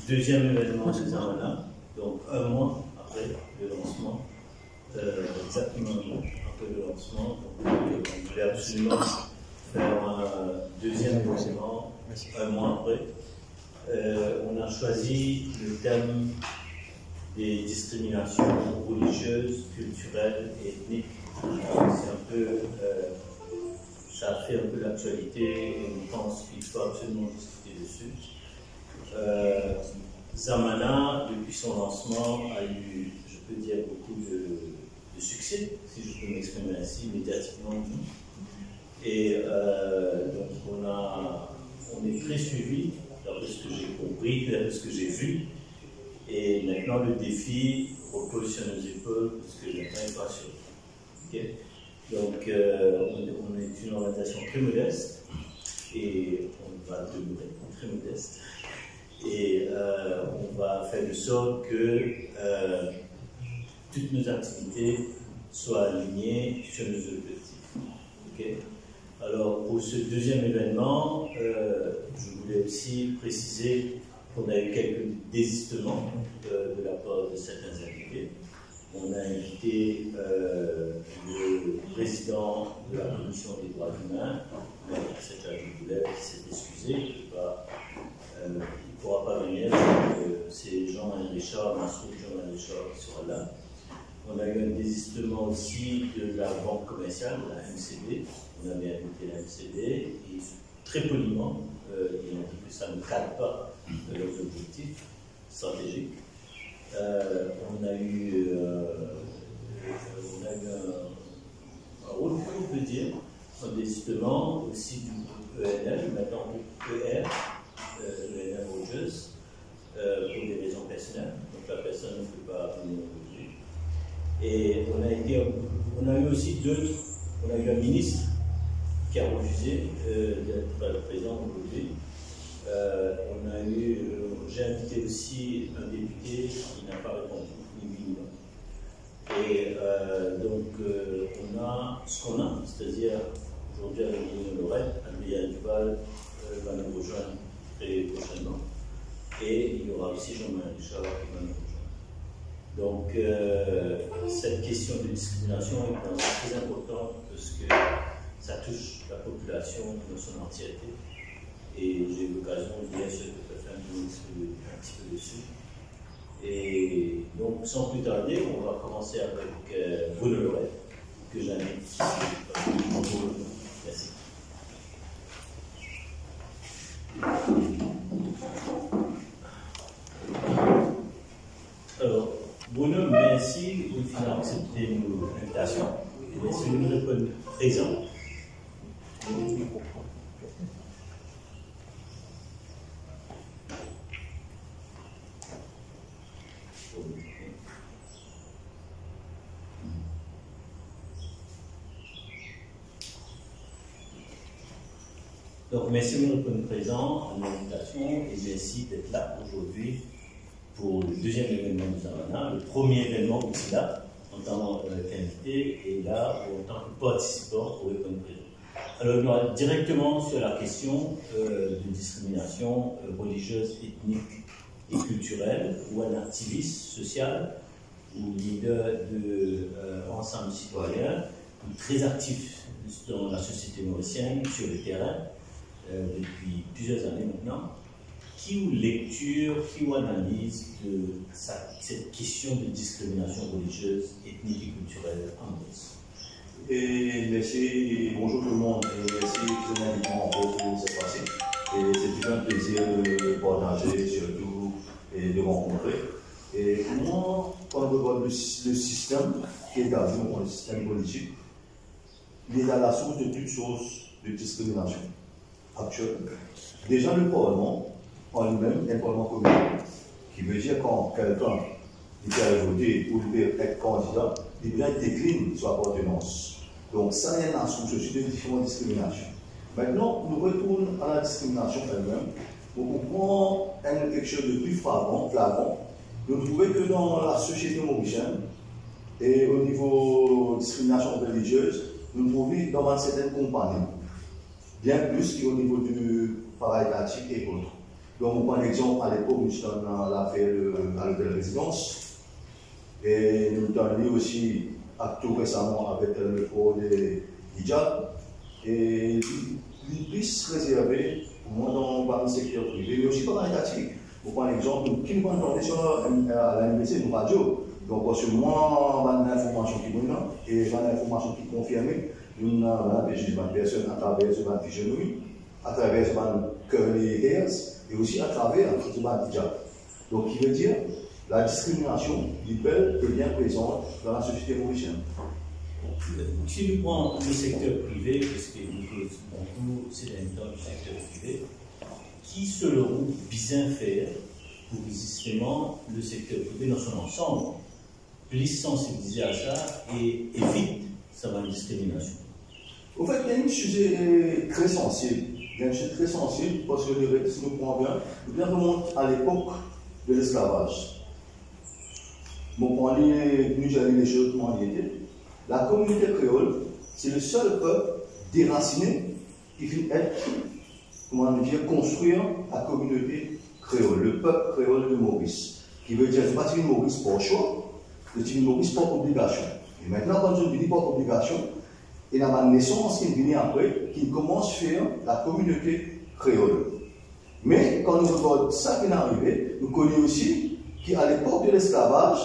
deuxième événement de Zamana, donc un mois après le lancement, exactement un mois après le lancement. Donc, on voulait absolument faire un deuxième événement un mois après. On a choisi le thème des discriminations religieuses, culturelles et ethniques. C'est un peu, ça a fait un peu l'actualité et on pense qu'il faut absolument discuter dessus. Zamana, depuis son lancement, a eu, je peux dire, beaucoup de succès, si je peux m'exprimer ainsi, médiatiquement. Et donc on est très suivi, d'après ce que j'ai compris, d'après ce que j'ai vu. Et maintenant, le défi repose sur nos épaules, parce que maintenant n'est pas sûr. Okay? Donc, on est une organisation très modeste, et on va demeurer très modeste. Et on va faire de sorte que toutes nos activités soient alignées sur nos objectifs. Okay? Alors, pour ce deuxième événement, je voulais aussi préciser qu'on a eu quelques désistements de la part de certains invités. On a invité le président de la Commission des droits humains, c'est un Goulet, qui s'est excusé, il ne pourra pas venir, c'est Jean-Marie Richard, Massoud Jean-Marie Richard qui sera là. On a eu un désistement aussi de la banque commerciale, de la MCB. On avait invité la MCB et très poliment, ils ont dit que ça ne cadre pas de leurs objectifs stratégiques. On a eu un rôle, on peut dire, un désistement aussi du groupe ENL, maintenant groupe ER, ENL Rogers, pour des raisons personnelles. Donc la personne ne peut pas venir aujourd'hui. Et on a eu aussi on a eu un ministre qui a refusé d'être présent aujourd'hui. J'ai invité aussi un député qui n'a pas répondu, ni oui ni non. Et donc, on a ce qu'on a, c'est-à-dire aujourd'hui avec Lorette, Adrien Duval va nous rejoindre très prochainement. Et il y aura aussi Jean-Marie Richard qui va nous rejoindre. Donc, cette question de discrimination est vraiment très importante parce que ça touche la population dans son entièreté. Et j'ai eu l'occasion de dire ce que peut faire un petit peu dessus. Et donc, sans plus tarder, on va commencer avec Bruno Lorette, que j'invite ici. Merci. Alors, Bruno, merci d'avoir accepté nos invitations. Et merci de nous répondre présent. Donc, merci de nous répondre présent à l'invitation et merci d'être là aujourd'hui pour le deuxième événement de Zamana, le premier événement où c'est là, en tant qu'invité et là en tant que participant pour répondre présent. Alors, directement sur la question de discrimination religieuse, ethnique et culturelle, ou un activiste social ou leader de Ensemble citoyen, très actif dans la société mauricienne, sur le terrain, depuis plusieurs années maintenant, qui ou lecture, qui ou analyse de cette question de discrimination religieuse, ethnique et culturelle en Maurice. Et merci, bonjour tout le monde, et merci de l'invitation pour cette fois-ci. Et c'est toujours un plaisir de partager, surtout, et de rencontrer. Et pour moi, quand on regarde le système qui est établi, le système politique, il est à la source de toutes sources de discrimination actuelle. Déjà, le Parlement, en lui-même, est un Parlement communal, qui veut dire quand quelqu'un qui peut voter ou peut être candidat, il décline son appartenance. Donc, ça est la source aussi de différentes discriminations. Maintenant, nous retournons à la discrimination elle-même. On comprend quelque chose de plus flagrant. Nous trouvons que dans la société mauricienne, et au niveau de discrimination religieuse, nous trouvons dans une certaine compagnie, bien plus qu'au niveau du paritatique et autres. Donc, par exemple, à l'époque, nous avons l'affaire à l'hôtel résidence. Et nous avons lié aussi tout récemment avec le port de hijab. Et les plus réservés, moi, dans le secteur privé, mais aussi pas dans l'étatique. Par exemple, qui nous entendait à la MBC, nous radio. Donc, parce que moi, j'ai une information qui est bonne et j'ai une information qui est confirmée. Nous avons une personne à travers ce fichier, à travers ce curly hairs et aussi à travers ce hijab. Donc, qui veut dire la discrimination du bel est bien présente dans la société mauricienne. Si nous prenons le secteur privé, parce que nous beaucoup c'est dans le secteur privé, qui selon bien faire pour justement le secteur privé dans son ensemble, plus sensibiliser à ça et évite sa discrimination. Au fait, il y a un sujet très sensible. Il y a un sujet très sensible parce que si nous prenons bien remonte à l'époque de l'esclavage. Bon, pour aller nous gérer les choses, comment il était. La communauté créole, c'est le seul peuple déraciné qui finit être, comment dire, construire la communauté créole, le peuple créole de Maurice. Qui veut dire, c'est pas une Maurice pour choix, c'est une Maurice pour obligation. Et maintenant, quand je dis pour obligation, il y a une naissance qui vient après, qui commence à faire la communauté créole. Mais quand nous regardons ça qui est arrivé, nous connaissons aussi qu'à l'époque de l'esclavage,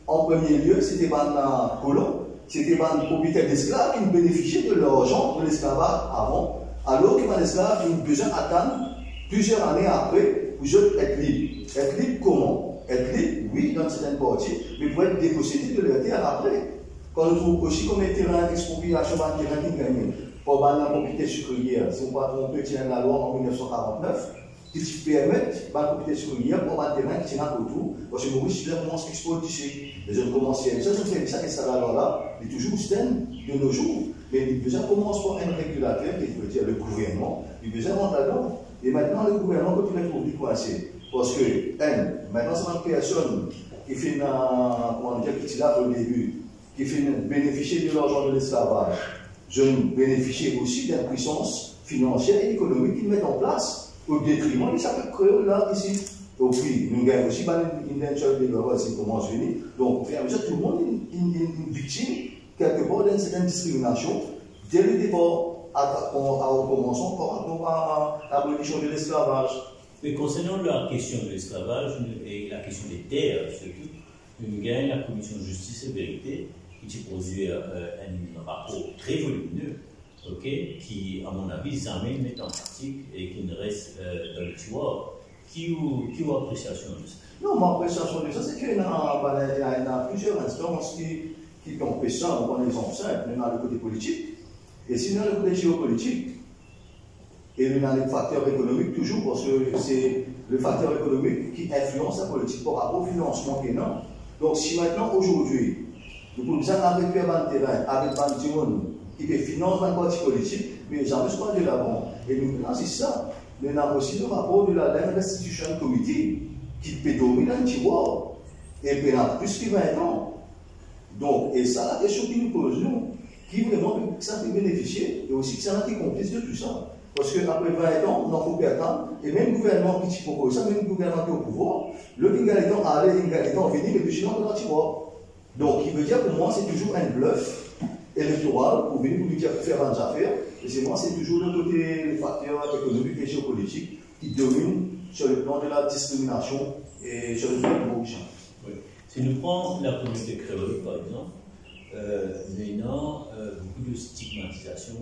en premier lieu, c'était un colon, c'était un propriétaire d'esclaves qui bénéficiaient de l'argent de l'esclavage avant, alors que l'esclave a besoin d'attendre plusieurs années après pour être libre. Être libre comment? Être libre, oui, dans certaines parties, mais pour être dépossédé de leur terre après. Quand nous trouvons aussi comme un terrain d'expropriation, un terrain qui gagne pour la propriété sucrière, si on va tromper la loi en 1949, qui permet la propriété sucrière pour un terrain qui tient autour, parce que Maurice commence à exploiter. Les jeunes commencent à ça, je fais ça, et ça là, il est toujours stène de nos jours. Mais il besoin commence par un régulateur, qui veut dire le gouvernement, il besoin rentrer là-dedans. Et maintenant, le gouvernement peut tout être coincé. Parce que, maintenant, c'est une personne qui fait comment dire, qui est là au début, qui fait bénéficier de l'argent de l'esclavage. Je bénéficie aussi d'une puissance financière et économique qu'ils mettent en place au détriment de sa créole là, ici. Donc, oui, nous gagnons aussi une nature de l'Europe, c'est comment se venir. Donc, au fur et à mesure, tout le monde est une victime, quelque part, d'une certaine discrimination, dès le départ, en commençant par rapport à l'abolition de l'esclavage. Mais concernant la question de l'esclavage et la question des terres, surtout, nous gagnons la commission de justice et vérité qui produit un rapport très volumineux, qui, à mon avis, jamais met en pratique et qui ne reste dans le tiroir. Qui a appréciation de ça? Non, ma appréciation de ça, c'est qu'il y a plusieurs instances qui ont fait ça. On prend l'exemple simple, on a le côté politique, et sinon le côté géopolitique. Et on a les facteurs économiques toujours, parce que c'est le facteur économique qui influence la politique par rapport au financement qu'il y a. Donc si maintenant, aujourd'hui, nous pouvons récupérer un terrain avec un monde qui finance un parti politique, mais jamais pas de l'avant. Et nous, c'est ça. Mais on a aussi le rapport de la Restitution Committee qui peut dominer un tiroir. Et puis, il y a plus que 20 ans. Donc, et ça, la question qui nous pose, nous, qui vraiment ça peut bénéficier, et aussi que c'est un qui est complice de tout ça. Parce qu'après 20 ans, on en faut perdre, et même le gouvernement qui propose ça, même le gouvernement qui est au pouvoir, le Ingalitan allait, l'Ingalitan venir, mais le Chinois dans le tiroir. Donc, il veut dire pour moi, c'est toujours un bluff électoral pour venir pour lui dire faire des affaires. Et c'est moi, c'est toujours le côté, les facteurs économiques et géopolitiques qui dominent sur le plan de la discrimination et sur le plan de l'évolution. Oui. Si nous prenons la communauté créole, par exemple, maintenant, beaucoup de stigmatisation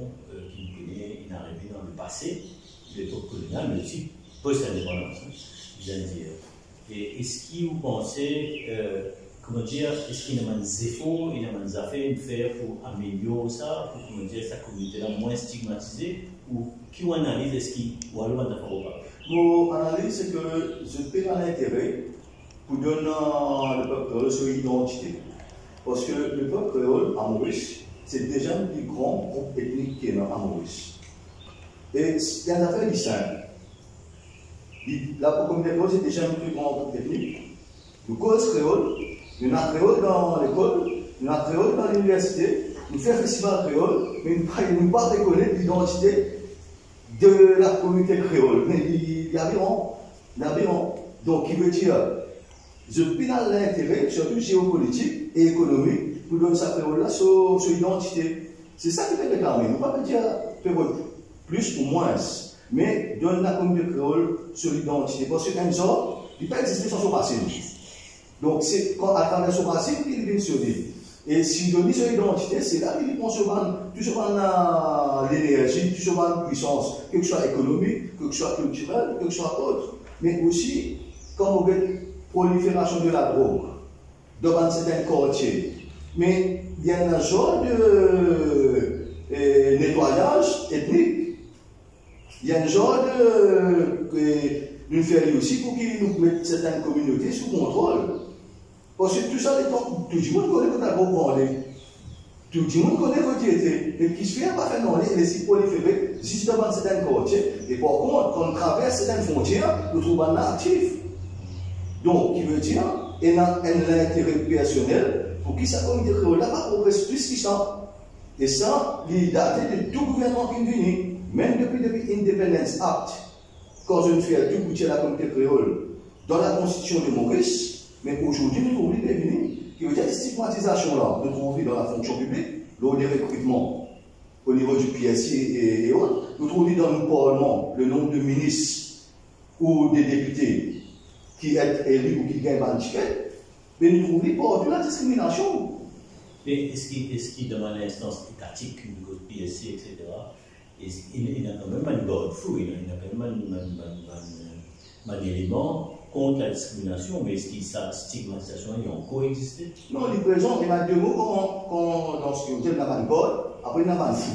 qui nous connaît, il est arrivé dans le passé, l'époque coloniale, mais aussi post-indépendance, bien dire. Et est-ce que vous pensez, comment dire, est-ce qu'il y a des efforts, il y a des affaires à faire pour améliorer ça, pour, comment dire, sa communauté-là moins stigmatisée, ou qui vous analyse, est-ce qu'il ou alors d'accord ou pas? Mon analyse, c'est que je fais un intérêt pour donner le peuple créole son identité. Parce que le peuple créole à Maurice, c'est déjà le plus grand groupe ethnique qui est à Maurice. Et il y a une affaire distincte. La communauté créole, c'est déjà le plus grand groupe ethnique. Nous cause créole, nous avons créole dans l'école, nous avons créole dans l'université, nous faisons festival créole, mais nous ne pas reconnaître l'identité de la communauté créole. Mais il y a environ Donc, qui veut dire, je pile l'intérêt, surtout géopolitique et économique, pour donner sa créole sur l'identité. C'est ça qui fait réclamer. Nous ne pouvons pas dire plus ou moins, mais donne la communauté créole sur l'identité. Parce qu'un jour, il ne peut pas exister sans son passé. Donc, c'est à travers son passé qu'il vient sur lui. Et si je dis sur l'identité, c'est là qu'il prend l'énergie, tout sur la puissance, que ce soit économique, que ce soit culturel, que ce soit autre. Mais aussi, quand on veut prolifération de la drogue dans certains quartiers. Mais il y a un genre de nettoyage ethnique. Il y a un genre de faire aussi pour qu'ils nous mettent certaines communautés sous contrôle. Parce que tout ça, tout le monde connaît que tu as parlé. Tout le monde connaît que tu étais. Et qui se fait pas faire non, les sites proliférés, juste dans certains quartiers. Et par contre, quand on traverse certaines frontières, nous trouvons un actif. Donc, qui veut dire, il y a un intérêt personnel pour qui ça communauté créole là pas progresse plus que ça. Et ça, il date de tout gouvernement qui est venu, même depuis Independence Act, quand je fais tout pour la communauté créole dans la constitution de Maurice. Mais aujourd'hui, nous trouvons des qui veut dire stigmatisation là, nous trouvons dans la fonction publique, lors des recrutements au niveau du PSI et autres, nous trouvons dans le Parlement le nombre de ministres ou des députés qui sont élus ou qui gagnent un ticket, mais nous trouvons pas de la discrimination. Mais est-ce qu'il demande une instance étatique, une PSI, etc., il y a quand même un garde-fou, il y a quand même un élément contre la discrimination, mais est-ce que sa stigmatisation a coexisté? Non, il présente, il y a deux mots dans ce qu'on dit, il n'y a pas de code, après il n'y a pas de fou.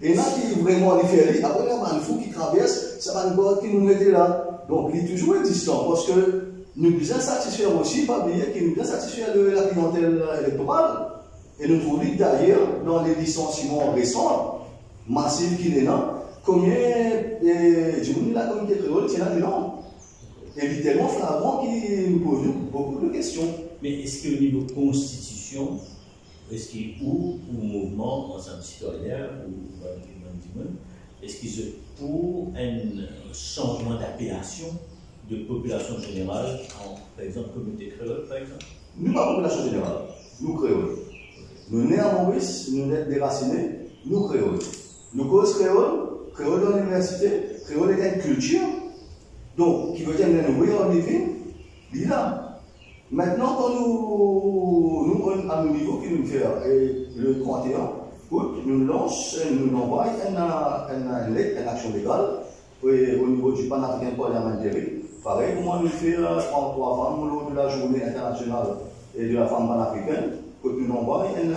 Et il y en a qui vraiment les fait, après il y a pas de fou qui traverse, ça va de code qui nous mettait là. Donc il est toujours existant, parce que nous devons satisfaire aussi, pas oublier qu'il nous devons satisfaire la clientèle électorale. Et nous trouvons d'ailleurs, dans les licenciements récents, massifs qu'il est là, combien de la communauté créole tient là-dedans. Et littéralement flagrant qui nous pose beaucoup de questions. Mais est-ce qu'au niveau constitution, est-ce qu'il y a ou mouvement ensemble citoyen ou est-ce qu'il y a pour un changement d'appellation de population générale en, par exemple, communauté créole, par exemple? Nous, pas population générale, nous créoles. Nous nés à Maurice, nous nés déracinés, nous créoles. Nous cause créole dans l'université, créole est une culture. Donc, qui veut dire que nous voyons vivre, là. Maintenant, quand nous à nos niveaux qui nous fait le 31 août, nous envoyons une action légale au niveau du panafricain parlementaire. Pareil, comment nous faire 33 femmes au long de la journée internationale et de la femme panafricaine, que nous envoyons une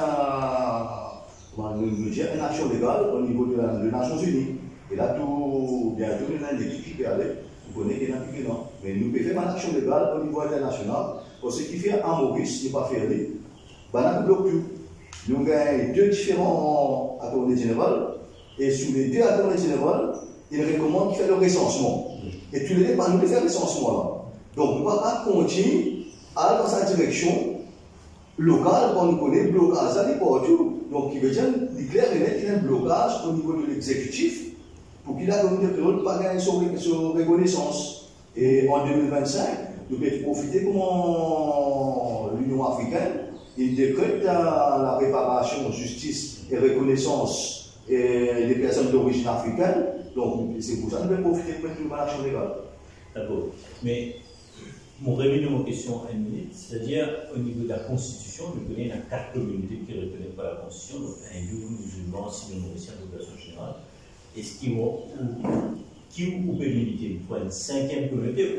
action légale au niveau des Nations Unies. Et là, bientôt, nous avons une équipe qui peut aller, vous connaissez qu'il y en a qui non. Mais nous pouvons faire une action légale au niveau international. Parce que ce qui fait en Maurice, ce n'est pas fait, nous ne bloquons plus. Nous avons deux différents attorneys généraux, et sur les deux attorneys généraux, ils recommandent de faire le recensement. Et tous les deux, nous devons faire le recensement là. Donc, nous ne pouvons pas continuer à aller dans sa direction locale, quand nous connaissons le blocage, ça n'est pas partout. Donc, il veut dire, il est clair et net qu'il y a un blocage au niveau de l'exécutif pour qu'il ait la communauté créole pas gagner son reconnaissance. Et en 2025, nous pouvons profiter comment l'Union africaine il décrète la réparation, justice et reconnaissance des personnes d'origine africaine. Donc, c'est pour ça que nous devons profiter de une action légale. D'accord. Mais, mon revenu de mon question à une minute, c'est-à-dire au niveau de la Constitution, nous connaissons 4 communautés qui reconnaissent par la Constitution, donc hindous, musulmans, sino-mauriciens, population générale. Est-ce qu'ils vont, qui peut limiter pour une 5e communauté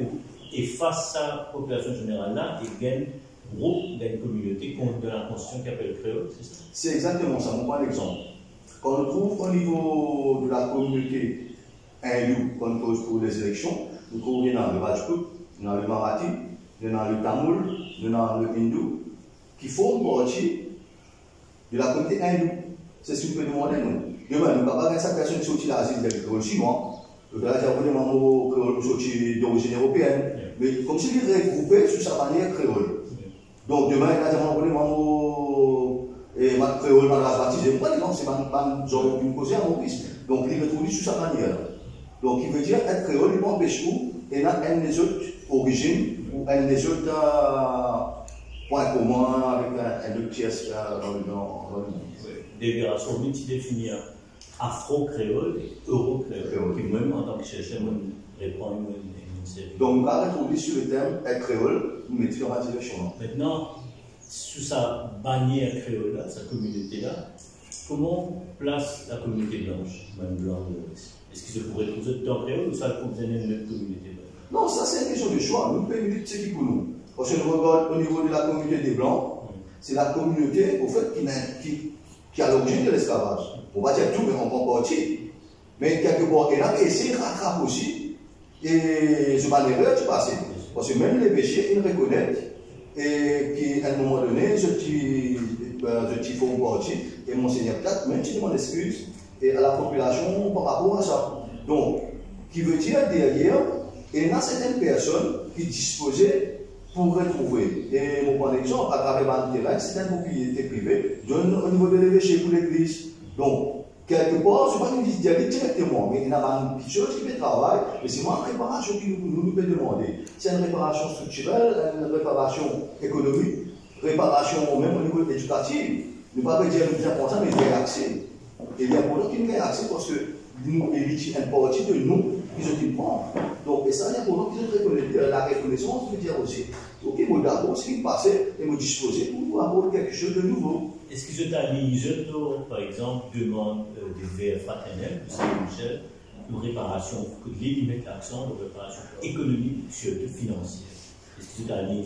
et face à la population générale-là, il y a un groupe d'une communauté de la Constitution qui appelle créole, c'est ça? C'est exactement ça, on prend l'exemple. Quand on trouve au niveau de la communauté hindoue, qu'on pose pour les élections, nous trouvons dans le Rajput, dans le Marathi, dans le Tamoul, dans le Hindou, qui font partie de la communauté hindoue. C'est ce qu'on peut demander, nous. Demain, nous ne pouvons pas faire sa personne qui sortit l'asile de l'école chinois. Le gars a dit que sorti d'origine européenne. Mais comme si il est regroupé sous sa manière créole. Donc demain, il a dit que ma créole, ma race baptisée. Pourquoi non, c'est pas une zone qui me cause à mon fils. Donc il est retrouvé sous sa manière. Donc, il veut dire être créole, il empêche où et là, un des autres origines ou un des autres points communs avec un autre pièce dans le monde. Déclaration multidéfinie afro-créole et euro-créole, qui même en tant que chercheur, répond une série. Donc, on va retrouver sur le thème être créole, nous mettons en direction. Maintenant, sous sa bannière créole, sa communauté-là, comment place la communauté blanche, même blanche de l'Ouest? Est-ce qu'il se pourrait trouver dans créole ou ça pour donner une autre communauté blanche? Non, ça c'est une question de choix. Nous pouvons dire ce qui pour nous. Parce que nous regardons au niveau de la communauté des Blancs, c'est la communauté au fait qui a l'origine de l'esclavage. On va dire tout, mais on prend partie. Mais quelque part, elle a essayé de rattraper aussi. Et ce malheureux, tu passes. Parce que même les péchés, ils reconnaissent. Et qu'à un moment donné, je t'y fais une partie. Et mon Seigneur, peut-être, même si je demande excuse et à la population par rapport à ça. Donc, qui veut dire derrière, il y a certaines personnes qui disposaient pour retrouver. Et mon point d'exemple, à travers ma terrain, c'est une propriété privée, au niveau de l'évêché pour l'église. Donc, quelque part, je ne sais pas une visite directement, mais il y a une petite chose qui fait travail, mais c'est moi une réparation qui nous peut demander. C'est une réparation structurelle, une réparation économique, réparation même au niveau éducatif. Ne pas dire le plus important, mais il y a accès. Et il y a pour nous qui nous accès parce que nous, il y a une partie de nous qui se dit bon. Donc, et ça, il y a pour nous qui se reconnaissent. La reconnaissance veut dire aussi, ok, moi d'accord, ce qui me passait, et me disposer pour avoir quelque chose de nouveau. Est-ce que je t'aligne, par exemple, demande des vers fraternels de Saint-Michel, une réparation, que l'Église mette l'accent de réparation économique, surtout financière? Est-ce que je t'aligne,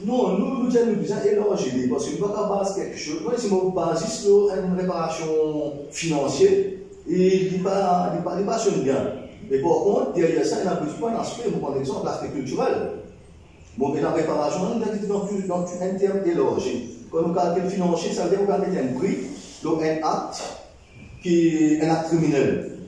non, nous devons bien élargir, parce que nous ne pouvons pas baser quelque chose. Moi, si on base sur une réparation financière, et il n'est pas sur le bien. Mais par contre, derrière ça, il y a besoin d'un aspect, par exemple, l'aspect culturel. Bon, mais la réparation, on est dans un terme élargi. Quand on calcule financier, ça veut dire qu'on va mettre un prix, donc un acte qui est un acte criminel.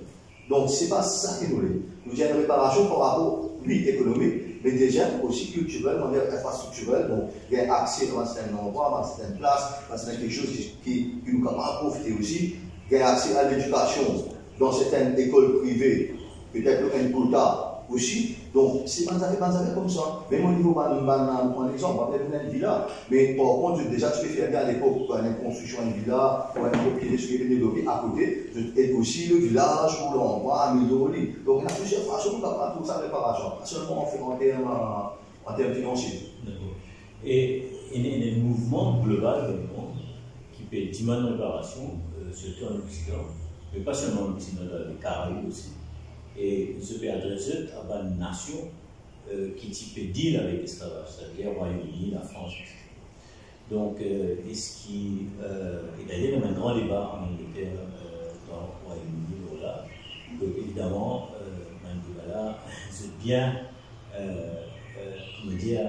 Donc, ce n'est pas ça qui nous est. Nous avons une réparation par rapport, oui, économique, mais déjà aussi culturel, de manière infrastructurelle. Donc, il y a accès à un certain endroit, à une certaine place, à quelque chose qui nous permet de profiter aussi. Il y a accès à l'éducation dans certaines écoles privées, peut-être un quota aussi. Donc, c'est pas comme ça. Même au niveau d'un exemple, on va faire une villa. Mais par contre, déjà, tu peux faire à l'époque, pour une construction d'une villa, pour une propriété qui est développée à côté, et aussi le village où l'on va améliorer. Donc, il y a plusieurs façons pour sa réparation. Pas seulement en termes financiers. Et il y a un mouvement global qui peut demander une réparation, surtout en Occident, mais pas seulement en Occident, dans les Caraïbes aussi. Et se peut adresser à une nation qui type deal avec l'esclavage, c'est-à-dire le Royaume-Uni, la France, etc. Donc, est-ce qui. Et d'ailleurs, il y a un grand débat en Angleterre, dans le Royaume-Uni, là, que évidemment, Mandela, c'est bien, comment dire,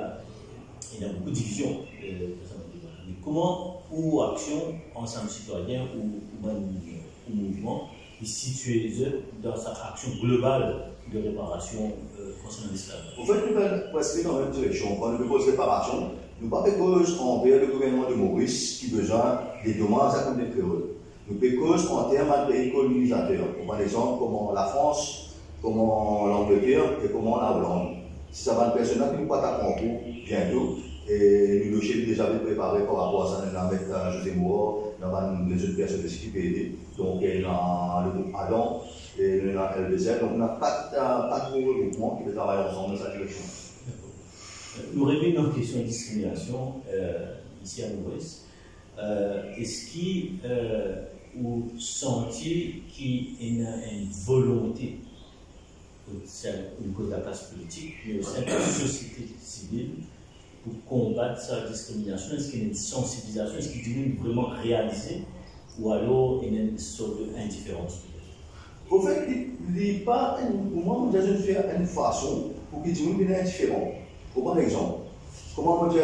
il y a beaucoup de divisions. Mais comment, ou action, ensemble citoyen, ou mouvement, est situé dans sa action globale de réparation concernant l'esclavage? En fait, nous allons presque dans la même direction. Quand nous faisons réparation, nous ne pas cause envers le gouvernement de Maurice qui a besoin des dommages à comme des créoles. Nous faisons cause en termes de pays colonisateurs. Par exemple, comment la France, comment l'Angleterre et comment la Hollande. Si ça va une personne qui nous pas à concours bientôt. Et nous l'avons déjà préparé par rapport à ça, avec José Moore, dans les autres personnes qui peuvent aider. Donc, il y a le groupe Adam et il y a LBZ. Donc, on a quatre gros regroupements qui travaillent ensemble dans cette direction. Nous revenons aux questions de discrimination ici à l'Ouest. Est-ce qu'il ou sentiez qu'il y a une volonté, une côté de la classe politique, mais aussi de la société civile, pour combattre sa discrimination? Est-ce qu'il y a une sensibilisation? Est-ce qu'il est vraiment réalisé? Ou alors il y a une sorte d'indifférence? Au fait, il n'y a pas moi, je vais faire une façon pour qu'il soit indifférent. Pour prendre un exemple, comment on dire,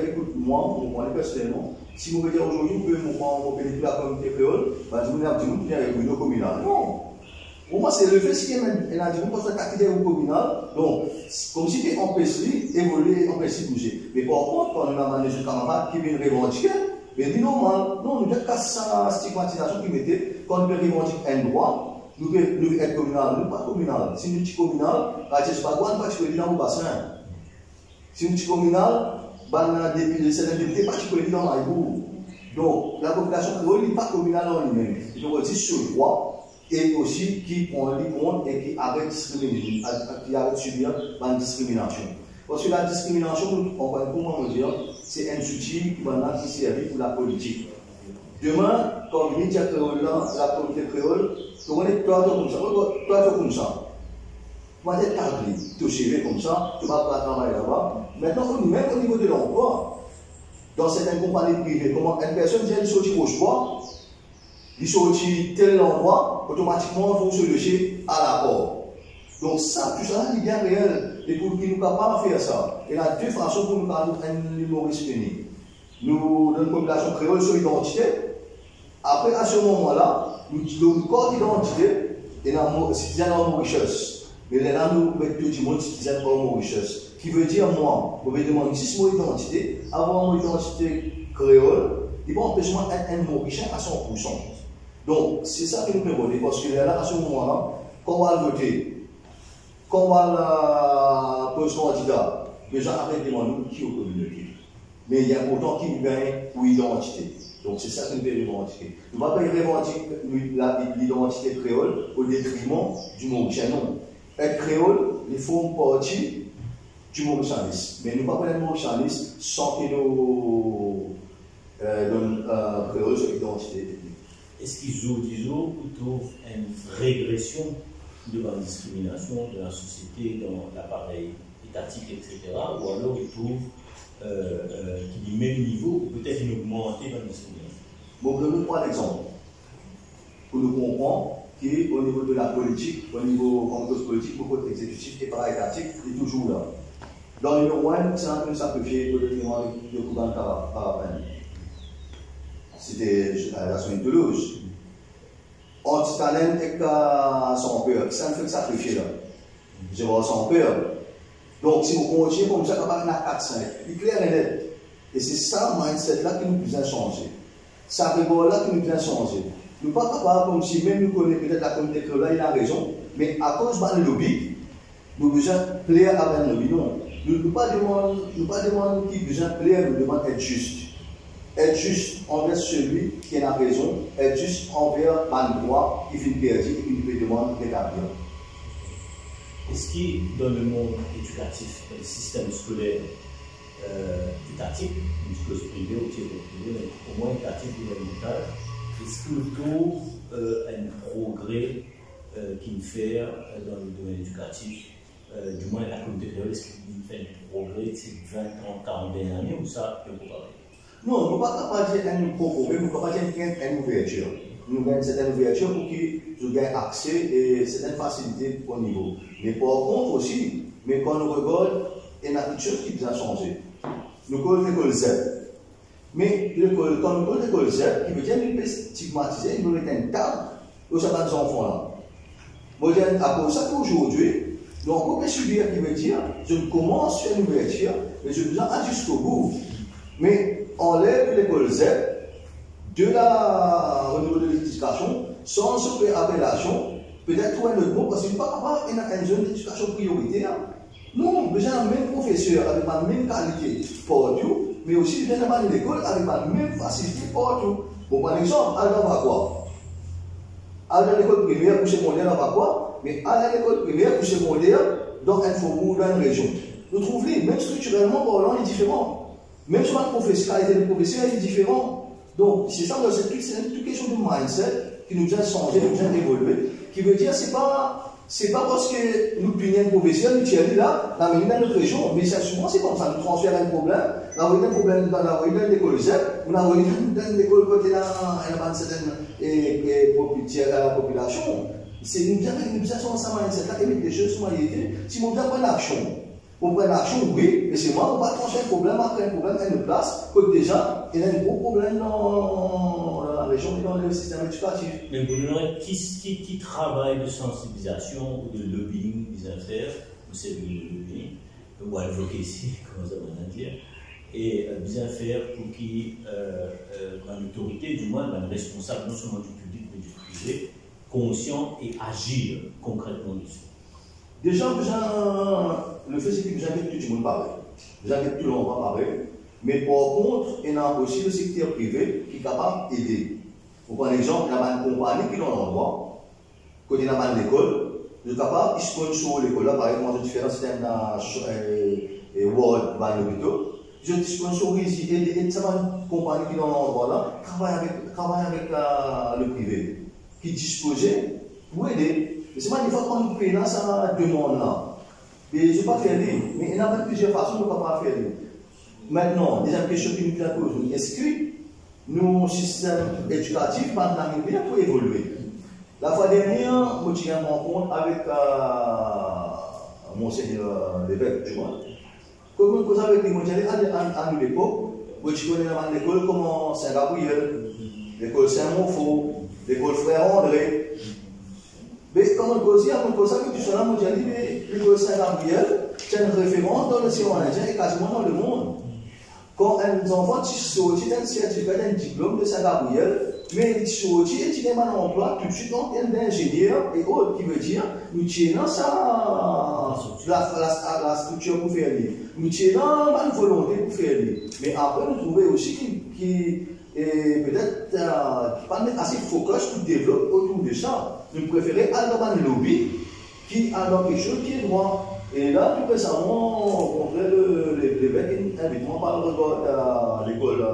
écoute, moi personnellement, si vous me dites aujourd'hui que mon pays de la communauté créole, je vais vous dire avec une communale. Non! Pour moi, c'est le fait qu'il y a un individu qui est activité au communal, donc, comme si tu empêché d'évoluer, empêché de bouger. Mais par contre, quand on a un camarade qui vient revendiquer, il dit non, nous avons cassé sa stigmatisation qui mettait, quand on revendique un droit, Nous devons être communal, nous pas communal. Si nous sommes communal, c'est pas quoi, nous pas dans le bassin. Si nous sommes communal, certains députés pas dans Maïbou. Donc, la population créole n'est pas communale en lui-même. Il doit dire sur le droit et aussi qui prend les comptes et qui arrête de discriminer, qui arrête de subir la discrimination. Parce que la discrimination, comment dire, c'est un outil qui sert pour la politique. Demain, comme il dit à Créole, la communauté créole, tu connais toi comme ça, toi comme ça. Tu vas être cadré, tu es serré comme ça, tu vas pas travailler là-bas. Maintenant, même au niveau de l'emploi, dans certaines compagnies privées, comment une personne vient de sortir au choix, il sortit tel endroit, automatiquement, il faut se loger à la porte. Donc ça, tout ça, il est bien réel. Et pour qu'il nous capable de faire ça, il y a deux façons pour nous prendre un humoriste fini. Nous, dans une population créole, sur l'identité. Après, à ce moment-là, nous donnons code d'identité et nous citoyen en Mauritius. Mais là, nous mettons tout le monde citoyen en Mauritius. Qui veut dire, moi, je vais demander 6 mots d'identité. Avant mon identité créole, il va empêcher moi d'être un Mauricien à 100%. Donc, c'est ça que nous pouvons voter. Parce que là, à ce moment-là, quand on va voter, quand on va poser candidat, les gens arrêtent de demander qui est au communauté. Mais il y a autant qui gagne pour l'identité. Donc c'est ça que nous devons revendiquer. Nous ne pouvons pas revendiquer l'identité créole au détriment du mauricien. Non. Être créole, il faut une partie du mauricianisme. Mais nous ne pouvons pas être mauricianisme sans que nous donnions créole sur l'identité. Est-ce qu'ils ont, disons, plutôt une régression de la discrimination de la société dans l'appareil étatique, etc. Ou alors ils trouvent qu'il est même niveau, ou peut-être une augmentée dans la discrimination. Bon, je vous prends un exemple. Pour nous comprendre qu'au niveau de la politique, au niveau politique, beaucoup d'exécutifs et paraétatique est toujours là. Dans le numéro 1, c'est un peu sacrifié pour le témoin de Kouban Carapane. C'était la semaine de Toulouse. On se talent avec son peur. Ça me fait sacrifier là. Je vois son peur. Donc, si vous continuez comme ça, capable à 4-5, il est clair et net. Et c'est ça, le mindset-là qui nous besoin changer. Ça rigole-là qui nous besoin changer. Nous ne sommes pas capables, comme si même nous connaissons peut-être la communauté créole, il a raison, mais à cause de lobby, nous avons besoin de plaire avec le lobby. Non. Nous ne pas demander qui a besoin de plaire, nous demandons d'être juste. Être juste envers celui qui a raison, être juste envers le droit qui vient perdu et qui nous demande d'établir. Est-ce que dans le monde éducatif, dans le système scolaire étatique, une école privée ou privé, mais au moins étatique gouvernemental, est-ce qu'il trouve un progrès qu'il fait dans le domaine éducatif, du moins la communauté créole, est-ce qu'il fait un progrès de ces 20, 30, 40 dernières années ou ça, il ne peut pas parler? Non, nous ne pouvons pas dire un progrès, nous ne pouvons pas dire une ouverture. Nous avons certaines ouvertures pour qu'ils aient accès et certaines facilités au niveau. Mais par contre aussi, mais quand nous regardons, il y a quelque chose qui doit changer. Nous connaissons l'école Z. Mais quand nous connaissons l'école Z, qui veut dire qu'il peut stigmatiser, il veut mettre un table aux enfants-là. Moi, je dis à cause de ça qu'aujourd'hui, nous avons subir qui veut dire, je commence sur une ouverture, mais je besoin aller jusqu'au bout. Mais on lève l'école Z au niveau de l'éducation, sans appellation, peut-être trouver un autre mot, parce qu'il ne peut pas avoir une zone d'éducation prioritaire. Non, besoin d'un même professeur avec la même qualité partout, mais aussi besoin d'avoir une école avec la même facilité partout. Bon, par exemple, à quoi? À l'école primaire ou secondaire, on va quoi? Mais à l'école primaire ou secondaire, dans un faubourg, dans une région. Nous trouvons, même structurellement parlant, il est différent. Même sur la qualité de professeur, il est différent. Donc, c'est ça, c'est toute question de mindset qui nous vient changer, nous vient évoluer, qui veut dire, c'est pas parce que nous punissons un professeur, nous tirons là, la mine dans notre région, mais souvent c'est comme ça, nous transférons un problème, nous avons un problème dans l'école Z, nous avons dans l'école côté là, il y a une certaine population. C'est nous bien sur ça mindset là, et mettre des choses sur l'humanité, si nous bien prendre l'action. Pour prendre l'action, oui, mais c'est moi, on va trancher un problème après un problème à une place, que déjà, il y a un gros problème dans la région et dans le système éducatif. Mais vous nous qui travaille de sensibilisation ou de lobbying des affaires, ou c'est le lobbying, ou advocacy, comment ça va dire, et bien faire pour qu'il l'autorité, du moins, le responsable non seulement du public mais du privé, conscient et agir concrètement dessus? Déjà, le fait c'est que vous avez tout le monde parler. Vous avez tout le monde parler. Mais par contre, il y a aussi le secteur privé qui est capable d'aider. Pour prendre l'exemple, il y a une compagnie qui est dans l'endroit, côté de l'école, vous êtes capable de sponsoriser l'école. Là, par exemple, dans un différent système de World dans l'hôpital, je sponsorise et une compagnie qui est dans l'endroit là, travaille avec le privé, qui dispose pour aider. Mais c'est pas une fois qu'on nous paye là, ça demande là. Et je ne vais pas faire les, mais il y a plusieurs façons de ne pas faire les. Maintenant, deuxième question qui nous pose, est-ce que nos systèmes éducatifs maintenant bien pour évoluer? La fois dernière, je me rencontre avec Monseigneur l'évêque du monde. Comme vous savez, moi j'allais à nous l'époque, je connais l'école comme Saint-Gabriel, l'école Saint-Monfort, l'école Frère André. Mais comme on cause avec du cela, moi j'ai dit l'école Saint-Gabriel, c'est une référence dans l'océan Indien et quasiment dans le monde. Quand un enfant sortit d'un certificat d'un diplôme de Saint-Gabriel, mais il sortit et il a un emploi tout de suite en termes d'ingénieur et autres, qui veut dire, nous tenons la structure pour faire les. Nous tenons une volonté pour faire les. Mais après, nous trouvons aussi qui est peut-être pas assez focus pour développer autour de ça. Nous préférons aller dans un lobby qui a dans quelque chose qui est droit. Et là, tout récemment, on rencontrait l'évêque invitement par le regard à l'école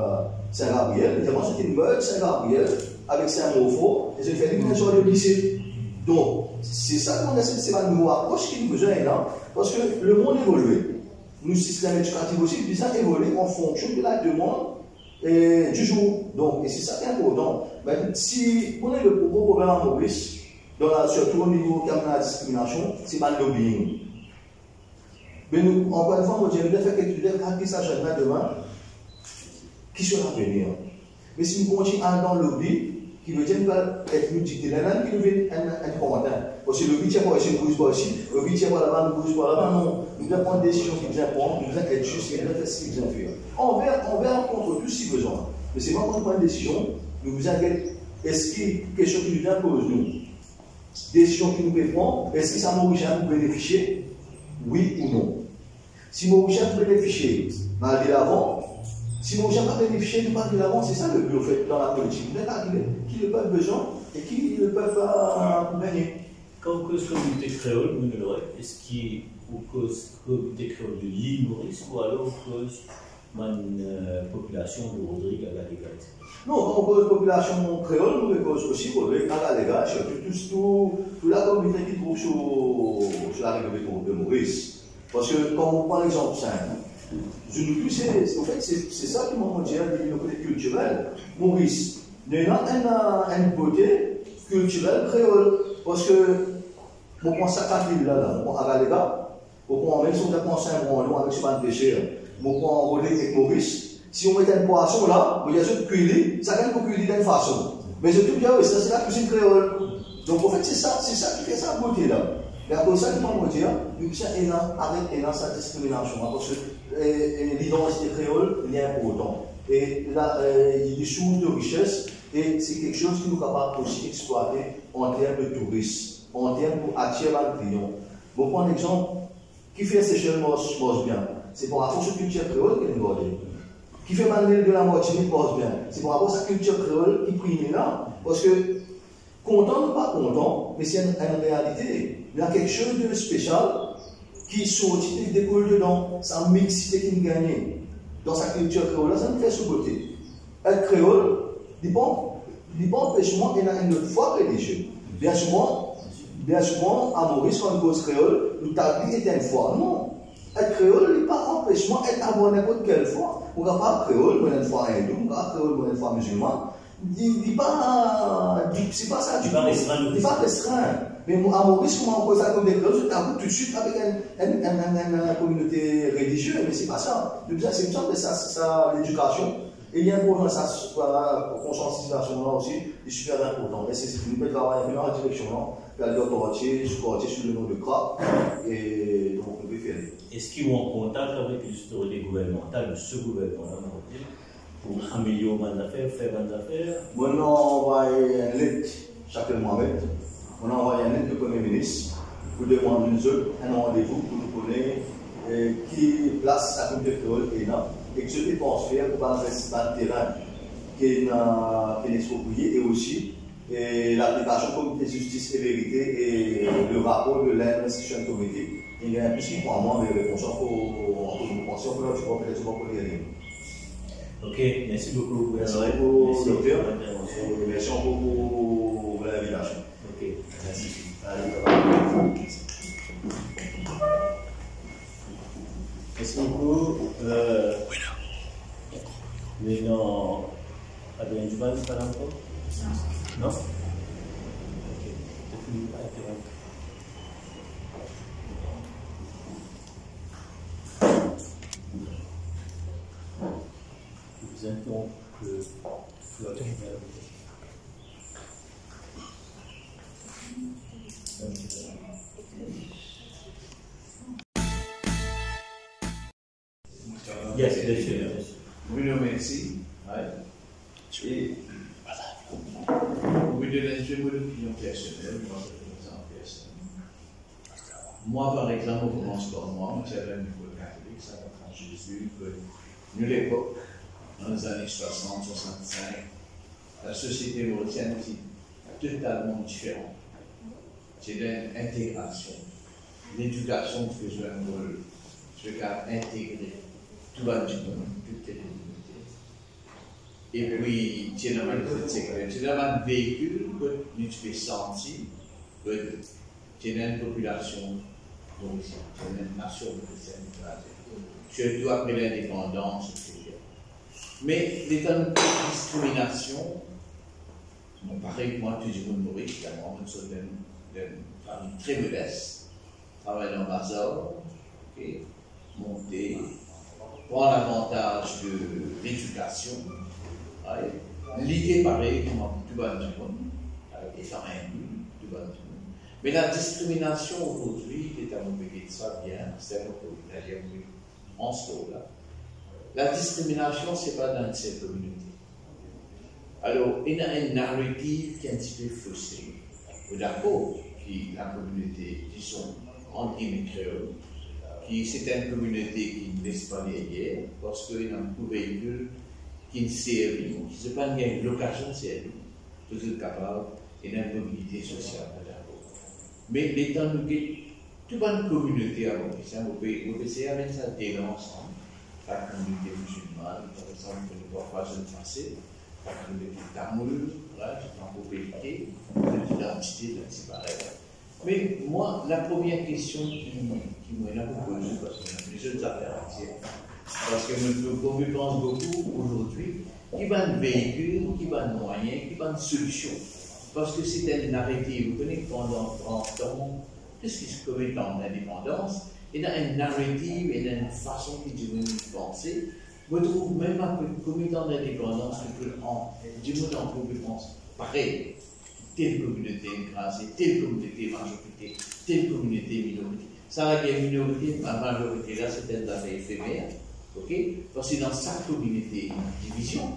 Saint-Gabriel. Évidemment, c'était une bonne Saint-Gabriel avec Saint-Monfort, et j'ai fait une sur le lycée. Donc, c'est ça qu'on essaie, c'est une nouvelle approche qui nous besoin là, parce que le monde évolue. Nous, système éducatif aussi, puis ça évolue en fonction de la demande du jour. Donc, et c'est ça qui est important. Ben, si on a le gros problème à Maurice, surtout au niveau de la discrimination, c'est pas le lobbying. Mais nous, encore une fois, moi, j'aimerais faire quelque chose qui s'achète demain, qui sera venir. Mais si nous continuons dans le lobby, qui veut dire être multidisciplinaire, qui nous fait un commentaire. Parce que le lobby, tiens pas ici, nous bouge pas ici, le lobby, tiens pas là-bas, nous bouge pas là-bas. Non, nous devons prendre des décisions qui nous imposent, nous devons être justes, nous devons faire ce qui nous influence. On verra contre tout si besoin. Mais c'est pas qu'on prend une décision, nous vous inquiétons, est-ce qu'il y a quelque chose qui nous impose, nous? Décision qui nous fait prendre, est-ce que ça m'oblige à nous bénéficier? Oui ou non? Si mon chef peut bénéficier, mal de l'avant, si mon chef n'a pas bénéficié, mal de l'avant, c'est ça le but fait dans la politique. Vous êtes qui le peuvent besoin et qui ne peuvent pas gagner. Quand on cause communauté créole, est-ce qu'il y a cause communauté créole de l'île Maurice ou alors cause une population de Rodrigue à la légale? Non, quand on cause population créole, nous cause aussi Rodrigue à la légale, surtout toute la communauté qui trouve sur la République de Maurice. Parce que quand on prend l'exemple simple, en fait, c'est ça qui m'a dit le côté culturel. Maurice, il y a une beauté culturelle créole. Parce que, on prend ça à là, on prend Agalega, on prend même si on prend Saint-Brandon avec ce ban de pêcheur, on prend Rodrigue avec Maurice. Si on met une poisson là, il y a juste cueillir, ça gagne pour cueillir d'une façon. Mais je trouve que c'est la cuisine créole. Donc en fait, c'est ça qui fait sa beauté là. Et après ça, il faut dire, nous sommes avec sa discrimination, parce que l'identité créole est important. Et là, il y a des sources de richesse, et c'est quelque chose qui nous est capable aussi d'exploiter en termes de tourisme, en termes pour attirer les clients. Bon, pour un exemple, qui fait Seychelles mange bien? C'est pour rapport à la culture créole qui est engordée. Qui fait Manille de la Martinique mange bien? C'est pour rapport à sa culture créole qui prime là. Parce que, content ou pas content, mais c'est une réalité. Il y a quelque chose de spécial qui sortit et découle dedans. C'est une mixité qui nous gagne. Dans sa culture créole, ça nous fait sous beauté. Être créole, il n'y a pas empêchement, il y a une foi religieuse. Bien souvent, à Maurice, quand on cause créole, nous t'habille était une foi. Non. Être créole, il n'y a pas empêchement d'être à n'importe quelle foi. On ne va pas créole, on a une foi hindoue, on va créole, on a une foi musulmane. C'est pas ça du tout. Il n'est pas restreint. Mais à Maurice, comment on pose ça comme des créoles, je t'avoue tout de suite avec une communauté religieuse, mais c'est pas ça. C'est une sorte de ça, l'éducation. Et il y a un point ça, la conscientisation là aussi, est super important. Et c'est ce que nous pouvons travailler dans la direction là, faire l'autorité, sur le nom de CRAP, et donc on peut faire. Est-ce qu'ils ont en contact avec les autorités gouvernementales de ce gouvernement-là pour améliorer les affaires, faire les affaires? Maintenant, on va aller chaque mois avec. on a envoyé un lettre au Premier ministre pour demander un rendez-vous pour nous connaître qui place la communauté créole et que je pense faire pour investir dans le terrain qui est exproprié et aussi l'application comité de justice et vérité et le rapport de l'investigation comité. Il y a plus qui prend moins de réponses pour nous penser, on peut peut-être pas les. Ok, merci beaucoup. Merci beaucoup, docteur. Merci beaucoup pour l'invitation. Ok, merci. Merci beaucoup. Mais non, Adrien Duban, pas encore? Non? Ok. Nous interrompons le flotte. Yes, bien sûr. Oui, merci. Et oui, de l'opinion personnelle, moi, par exemple, on commence par moi, j'avais un niveau catholique, ça va prendre Jésus, que nous, l'époque, dans les années 60, 65, la société mauricienne est totalement différente. C'est l'intégration. L'éducation faisait un rôle, ce qu'a intégré tout le monde, toutes les communautés. Et puis, c'est un véhicule que nous pouvons sentir que c'est une population mauricienne, c'est une nation mauricienne, surtout après l'indépendance, etc. Mais les temps de discrimination, pareil que moi, toujours Maurice, moi, je suis d'une famille très modeste, travaille dans le bazar, monter, prendre l'avantage de l'éducation, l'idée pareil, comme tout le monde, et ça m'a inclus, tout le monde. Mais la discrimination aujourd'hui, qui est à mon pays de ça bien, c'est un peu d'ailleurs en solo là. La discrimination, ce n'est pas dans cette communauté. Alors, il y a une narrative qui est un petit peu faussée. D'accord, qui la communauté, qui sont entre guillemets créoles, qui c'est une communauté qui ne laisse pas les guerres, parce qu'il y a un véhicule qui ne sert, qui ne pas une location de service, tout est capable, et une mobilité sociale. Mais les temps où toute une communauté à Maurice, on peut essayer de mettre ça ensemble. La communauté musulmane, par exemple, que nous parfois je ne faisais, la communauté tamoul, toute en propriété, l'identité de la. Mais moi, la première question qui m'a posée, parce qu'on a plusieurs alternatives, parce que je pense beaucoup aujourd'hui, qui va un véhicule, qui va un moyen, qui va une solution. Parce que c'est une narrative, vous connaissez, pendant 30 ans, tout ce qui se commet en indépendance, il y a une narrative, il y a une façon qui dit de penser. Je trouve même un comité en indépendance, du monde en compétence, pareil, telle communauté écrasée, telle communauté majorité, telle communauté minorité. Ça va qu'il y a une minorité, la majorité là, c'est une affaire éphémère, ok? Parce que dans chaque communauté, division,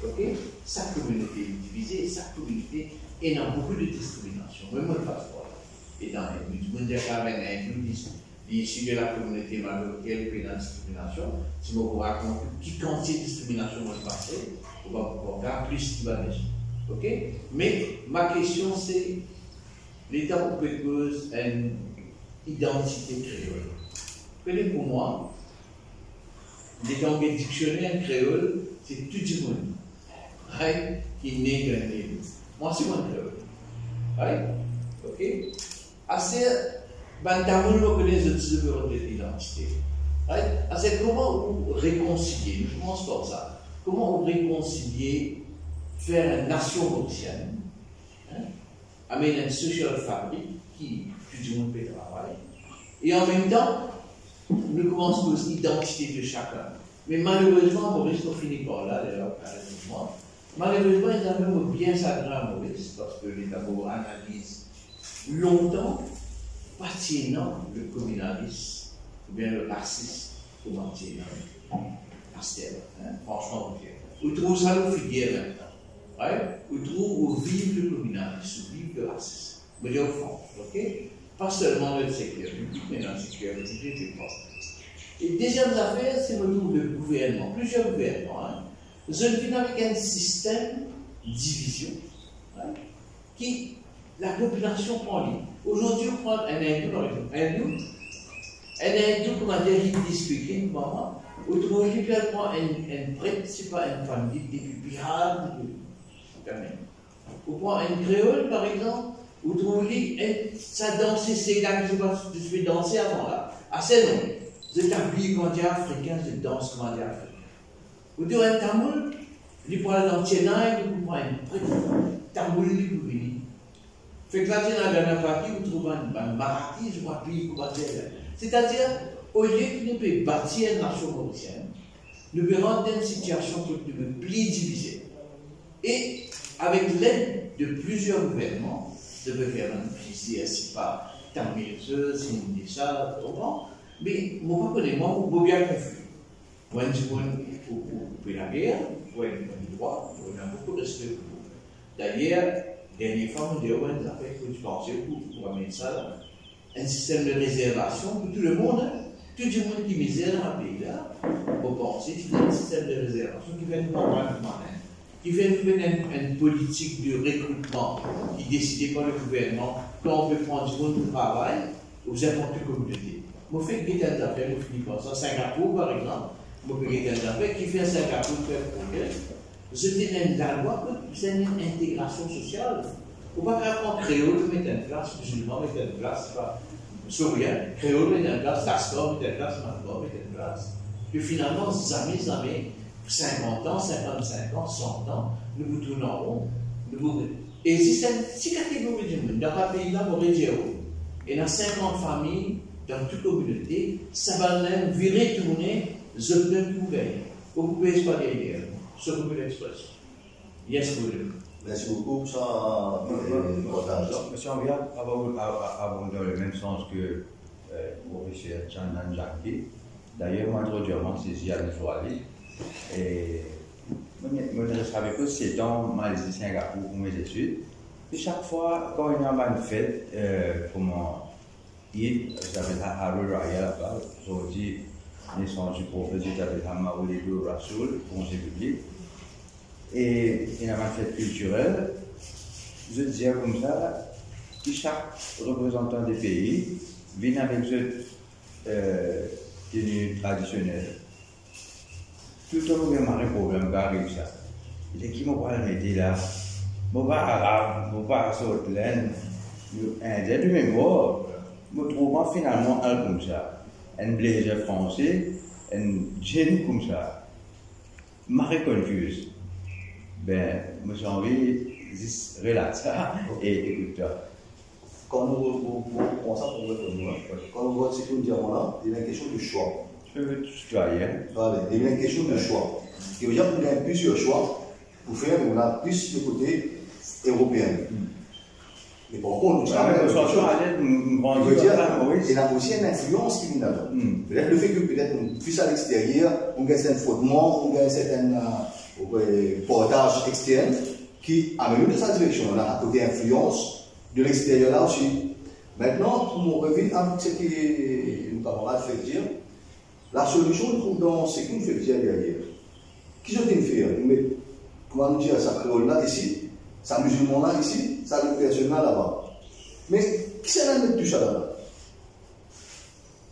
ok? Chaque communauté est divisée, chaque communauté, et il y a beaucoup de discrimination, même le passeport. Et dans le monde, il y a quand même un issu de la communauté majoritaire et dans la discrimination, si vous racontez qui quantité de discrimination va se passer, on va voir plus qui va naître. Ok? Mais ma question c'est, l'État propose une identité créole. Peut-être pour moi, l'État en dictionnaire créole, c'est tout le monde qui n'est qu'un élu. Moi, c'est mon créole. Ok? Assez. Bantamul reconnaît cette identité. C'est comment vous réconcilier, je commence par ça, comment vous réconcilier, faire une nation mauricienne, amener une social fabric qui tout le monde peut travailler, et en même temps, nous commençons par l'identité de chacun. Mais malheureusement, Maurice, on finit par là, d'ailleurs, malheureusement, il a même bien s'adressé à Maurice, parce que l'État analyse longtemps, patinant le communalisme, ou bien le racisme, comment dire, Pastel, franchement, vous trouvez ça le figure maintenant. Vous trouvez où vive le communalisme, où vive le racisme. je dis en France, ok? Pas seulement dans le secteur public, mais dans le secteur privé et pas. Et deuxième affaire, c'est le gouvernement, plusieurs gouvernements. Hein. Je viens avec un système de division qui la population prend ligne. Aujourd'hui, on prend un hindou, par exemple. Un hindou, comment dire, il speaking, maman. Autrement, il prend un prêtre, c'est pas une famille, depuis Bihar, ou prend un créole, par exemple. Autrement, ça danse, c'est gars que je vais danser avant là. Ah, c'est non. Je t'habille comment dire africain, je danse comment dire africain. Ou dire un tamoul, il prend l'antenne, il prend un prêtre, tamoul, il peut venir. Fait que là, dans la dernière partie, vous trouvez un marathi, je crois, puis comment dire. C'est-à-dire, au lieu que nous puissions bâtir une nation mauricienne, nous pouvons rendre une situation que nous pouvons plus diviser. Et avec l'aide de plusieurs gouvernements, de faire un plaisir, c'est pas terminer ça, c'est une dit ça, mais moi, pas connais, moi, je suis bien confus. Moi, je suis pour la guerre, pour le droit, pour beaucoup de respect pour vous. D'ailleurs, dernière fois, on dit, ouais, ça fait que tu pensais pour amener ça, un système de réservation pour tout le monde, tout le monde qui misère dans le pays là, pour penser qu'il y a un système de réservation qui fait normalement, qui fait une politique de recrutement qui est décidée par le gouvernement, quand on peut prendre du monde de travail aux n'importe quelle communauté. Moi, je fais des affaires, je finis par ça. Singapour, par exemple, moi, je fais des affaires qui fait Singapour faire progrès. La loi, c'est une intégration sociale. Il ne faut pas qu'un créole mette une place, musulman mette une place, sourien, créole mette une place, lascor mette une place, malgor mette une place. Puis finalement, jamais, 50 ans, 55 ans, 100 ans, nous vous tournons en rond. Et si c'est une catégorie du monde, dans un pays-là, on aurait dit, et dans 50 familles, dans toute communauté, ça va même virer, tourner, je peux tout gagner. Vous pouvez pas derrière. Ce que vous l'expression. Yes, vous. Merci beaucoup pour ça. Monsieur Anguilla, avant dans le même sens que le professeur Chandan Jacqui, d'ailleurs, moi, introduisant, c'est Ziad Fouali. Et moi, je savais que 7 ans, Malaisie, Singapour pour mes études. Et chaque fois, quand il y a une fête, j'avais à Harul Raya là-bas, j'ai dit, naissance du prophète, j'avais à Maoulido Rasoul, congé public. Et il y a une fête culturelle. Je disais comme ça, que chaque représentant des pays vient avec cette tenue traditionnelle. Tout le monde a un problème qui arrive ça. Il dit qui m'a pas arrêté là? Je ne suis pas arabe, je ne suis pas sortelaine, indien du même mot. Je trouve finalement un comme ça. Un blazer français, un jean comme ça. Je suis confus. Ben, j'ai envie de relaxer et écouter. Quand nous pensons pour le quand nous voit ce que nous disons là, il y a une question de choix. Je peux tutoyer. Voilà, il y a une question de choix. Il veut dire qu'on a plusieurs choix pour faire, on a plus le côté européen. Mais par contre, il y a aussi une influence qui vient là. Peut-être le fait que peut-être plus à l'extérieur, on gagne un frottement, on gagne un certain portage externe qui amène de sa direction. On a un côté influence de l'extérieur là aussi. Maintenant, pour revenir à ce que nos camarades fait dire, la solution se trouve dans ce qu'on fait dire derrière. Qui je t'ai fait? Comment nous dire ça créole là ici, ça musulman là ici, ça le personne là là-bas. Mais qui c'est là mettre tout ça là-bas?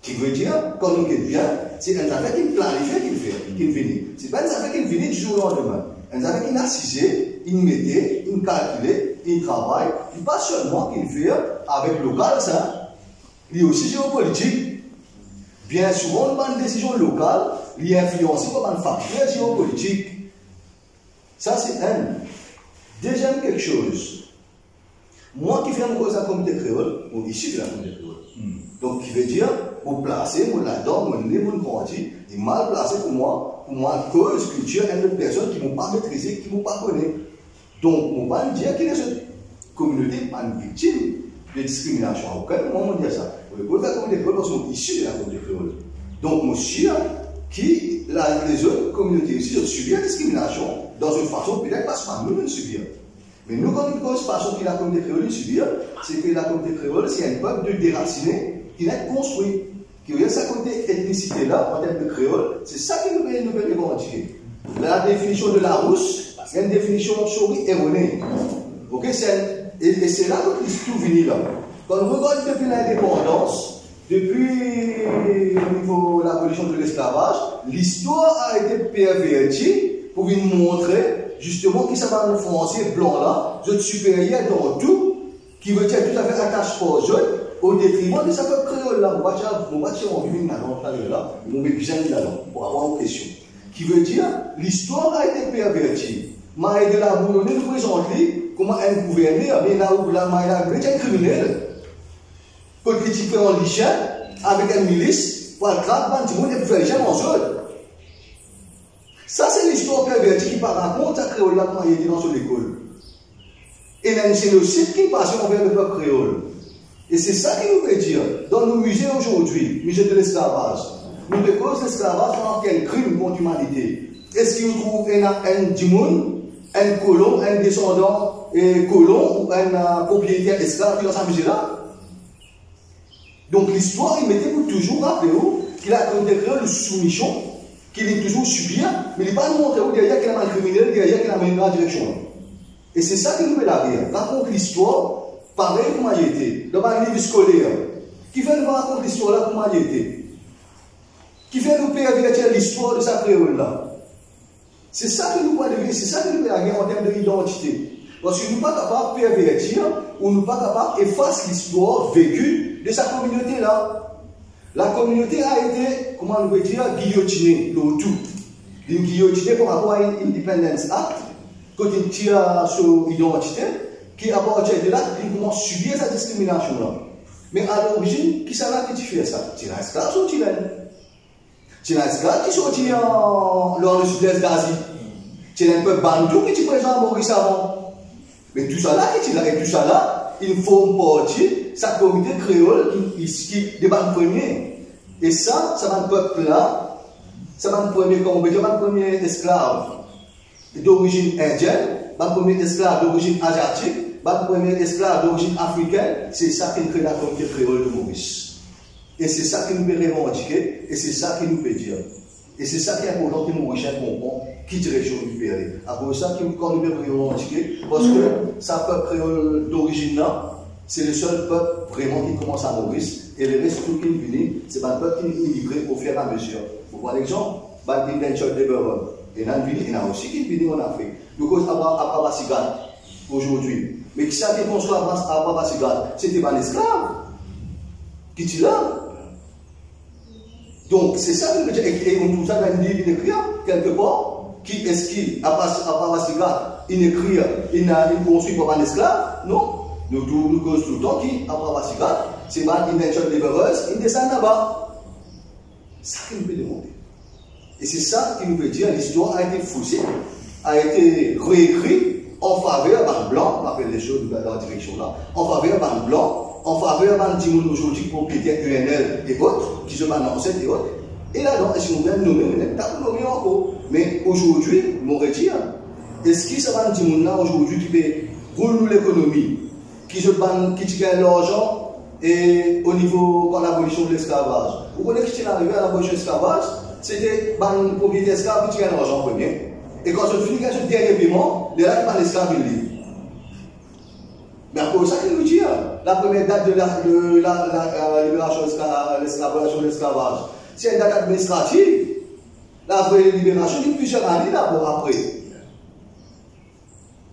Qui veut dire, quand on est bien, c'est un affaire qui planifie qu'il fait, qu'il finit. C'est pas une affaire qui finit du jour au lendemain. Un affaire qui assisé, il mettait, il calculait, il travaille, et pas seulement qu'il fait avec le local, ça, il y a aussi géopolitique. Bien souvent, on a une décision locale, il est influencé par une facteur géopolitique. Ça, c'est un. Deuxième quelque chose. Moi qui fais mon cause à la communauté créole, issu de la communauté créole. Donc, qui veut dire, pour placer, mon là-dedans, mon nez, mon grandi, est mal placé pour moi, cause, culture, et d'autres personnes qui ne m'ont pas maîtrisé, qui ne m'ont pas connu. Donc, on va me dire qu'il y a cette communauté pas une victime de discrimination. À aucun moment on dit ça. Les communautés créoles sont issues de la communauté créole. Donc, moi, je suis qui, les autres communautés ici, ont subi la discrimination dans une façon peut-être pas ce que nous subir. Mais nous, quand nous posons façon que la communauté créole subir, c'est que la communauté créole, c'est un peuple de déraciné qui n'est construit. Qui a sa côté ethnicité-là, en termes de créole, c'est ça que nous devons revendiquer. La définition de la rousse, c'est une définition erronée. Ok, et c'est là que tout venu là. Quand on regarde depuis l'indépendance, depuis au niveau de l'abolition de l'esclavage, l'histoire a été pervertie pour nous montrer justement que ça va nous français blanc là, je suis supérieur dans tout, qui veut dire tout à fait attache pour jeune, au détriment de sa peuple créole là. On va dire, on vit là, on met bien là-dedans, pour avoir une question. Qui veut dire, l'histoire a été pervertie. Mais de la boulonnée nous présente comment un gouverneur, mais là où la maille est un criminel. Quand il fait en lichet, avec une milice, pour le crabe, tout le monde est faire jamais en jeu. Ça, c'est l'histoire pervertie qui par raconte à créole là, comment il était dans son école. Et c'est le site qui passe envers le peuple créole. Et c'est ça qu'il nous veut dire. Dans nos musées aujourd'hui, musée de l'esclavage, nous découvrons l'esclavage en tant qu'un crime contre l'humanité. Est-ce qu'il trouve un dimoun, un colon, un descendant colon ou un propriétaire esclave qui est dans sa musée-là? Donc l'histoire, il mettait pour toujours rappeler qu'il a créé le soumission, qu'il est toujours subir, mais il n'est pas nous montrer derrière qu'il a un criminel, derrière qu'il a mené dans la direction. Et c'est ça que nous veut la dire. Raconte l'histoire, pareil comment il était. Dans un livre scolaire, qui fait nous raconter l'histoire là, comment il était. Qui fait nous pervertir l'histoire de sa créole là. C'est ça que nous pouvons devenir, c'est ça que nous pouvons la guerre en termes d'identité. Parce que nous ne sommes pas capables de pervertir, ou nous ne sommes pas capables d'effacer l'histoire vécue de sa communauté là. La communauté a été, comment on peut dire, guillotinée, le tout. Une guillotinée par rapport à une Independence Act, quand il tire sur l'identité, qui à partir de là, il commence à subir cette discrimination là. Mais à l'origine, qui ça là qui fait ça? C'est un esclave ou c'est un esclave qui sortit dans le sud-est d'Asie. C'est un peu bandou qui est présent à Maurice avant. Mais tout ça là, et tout ça là, il forme partie de sa communauté créole qui débat le premier. Et ça va le peuple là, ça va le premier, comme on veut dire, le premier esclave d'origine indienne, le premier esclave d'origine asiatique, le premier esclave d'origine africaine, c'est ça qui crée la communauté créole de Maurice. Et c'est ça que nous pouvons revendiquer, et c'est ça que nous pouvons dire. Et c'est ça qui est important que nous comprenions qui direction du pays. Après ça, quand nous pouvons revendiquer, parce que ça peuple créole d'origine là, c'est le seul peuple vraiment qui commence à Maurice, et le reste tout qui vient, c'est un peuple qui est livré au fur et à mesure. Pour prendre l'exemple, il y a une chose de Beurre, et il y a aussi qui vient en Afrique. Donc, à Babasigat, aujourd'hui. Mais qui s'est construit à Babasigat, c'était un esclave qui était là. Donc, c'est ça que je veux dire. Et on trouve ça dans une livre d'écrire, quelque part, qui est-ce qui, à Babasigat, il écrit, il construit pour un esclave? Non. Nous causons tout le temps qui, à Babasigat, c'est une nation libéreuse, il descend là-bas. C'est ça qui nous peut demander. Et c'est ça qui nous veut dire, l'histoire a été faussée, a été réécrite en faveur d'un blanc, on appelle les choses dans la direction là, en faveur d'un blanc, en faveur d'un dimoun aujourd'hui propriétaire UNL et autres, qui se battent ancêtres et autres. Et là-dedans, est-ce qu'on vient de nommer, mais pas de nommer encore. Mais aujourd'hui, mon retire, est-ce qu'il ça va un dimoun là aujourd'hui qui fait rouler l'économie, qui gagne l'argent et au niveau de l'abolition de l'esclavage. Vous connaissez qui est arrivé à l'abolition de l'esclavage, c'était un propriétaire esclave qui gagne l'argent en premier. Et quand on finit avec ce dernier paiement, les là qui l'esclave, il lit. Mais après ça qu'il nous dit, la première date de la libération de l'esclavage, c'est une date administrative. La vraie libération, il y a plusieurs années d'abord après.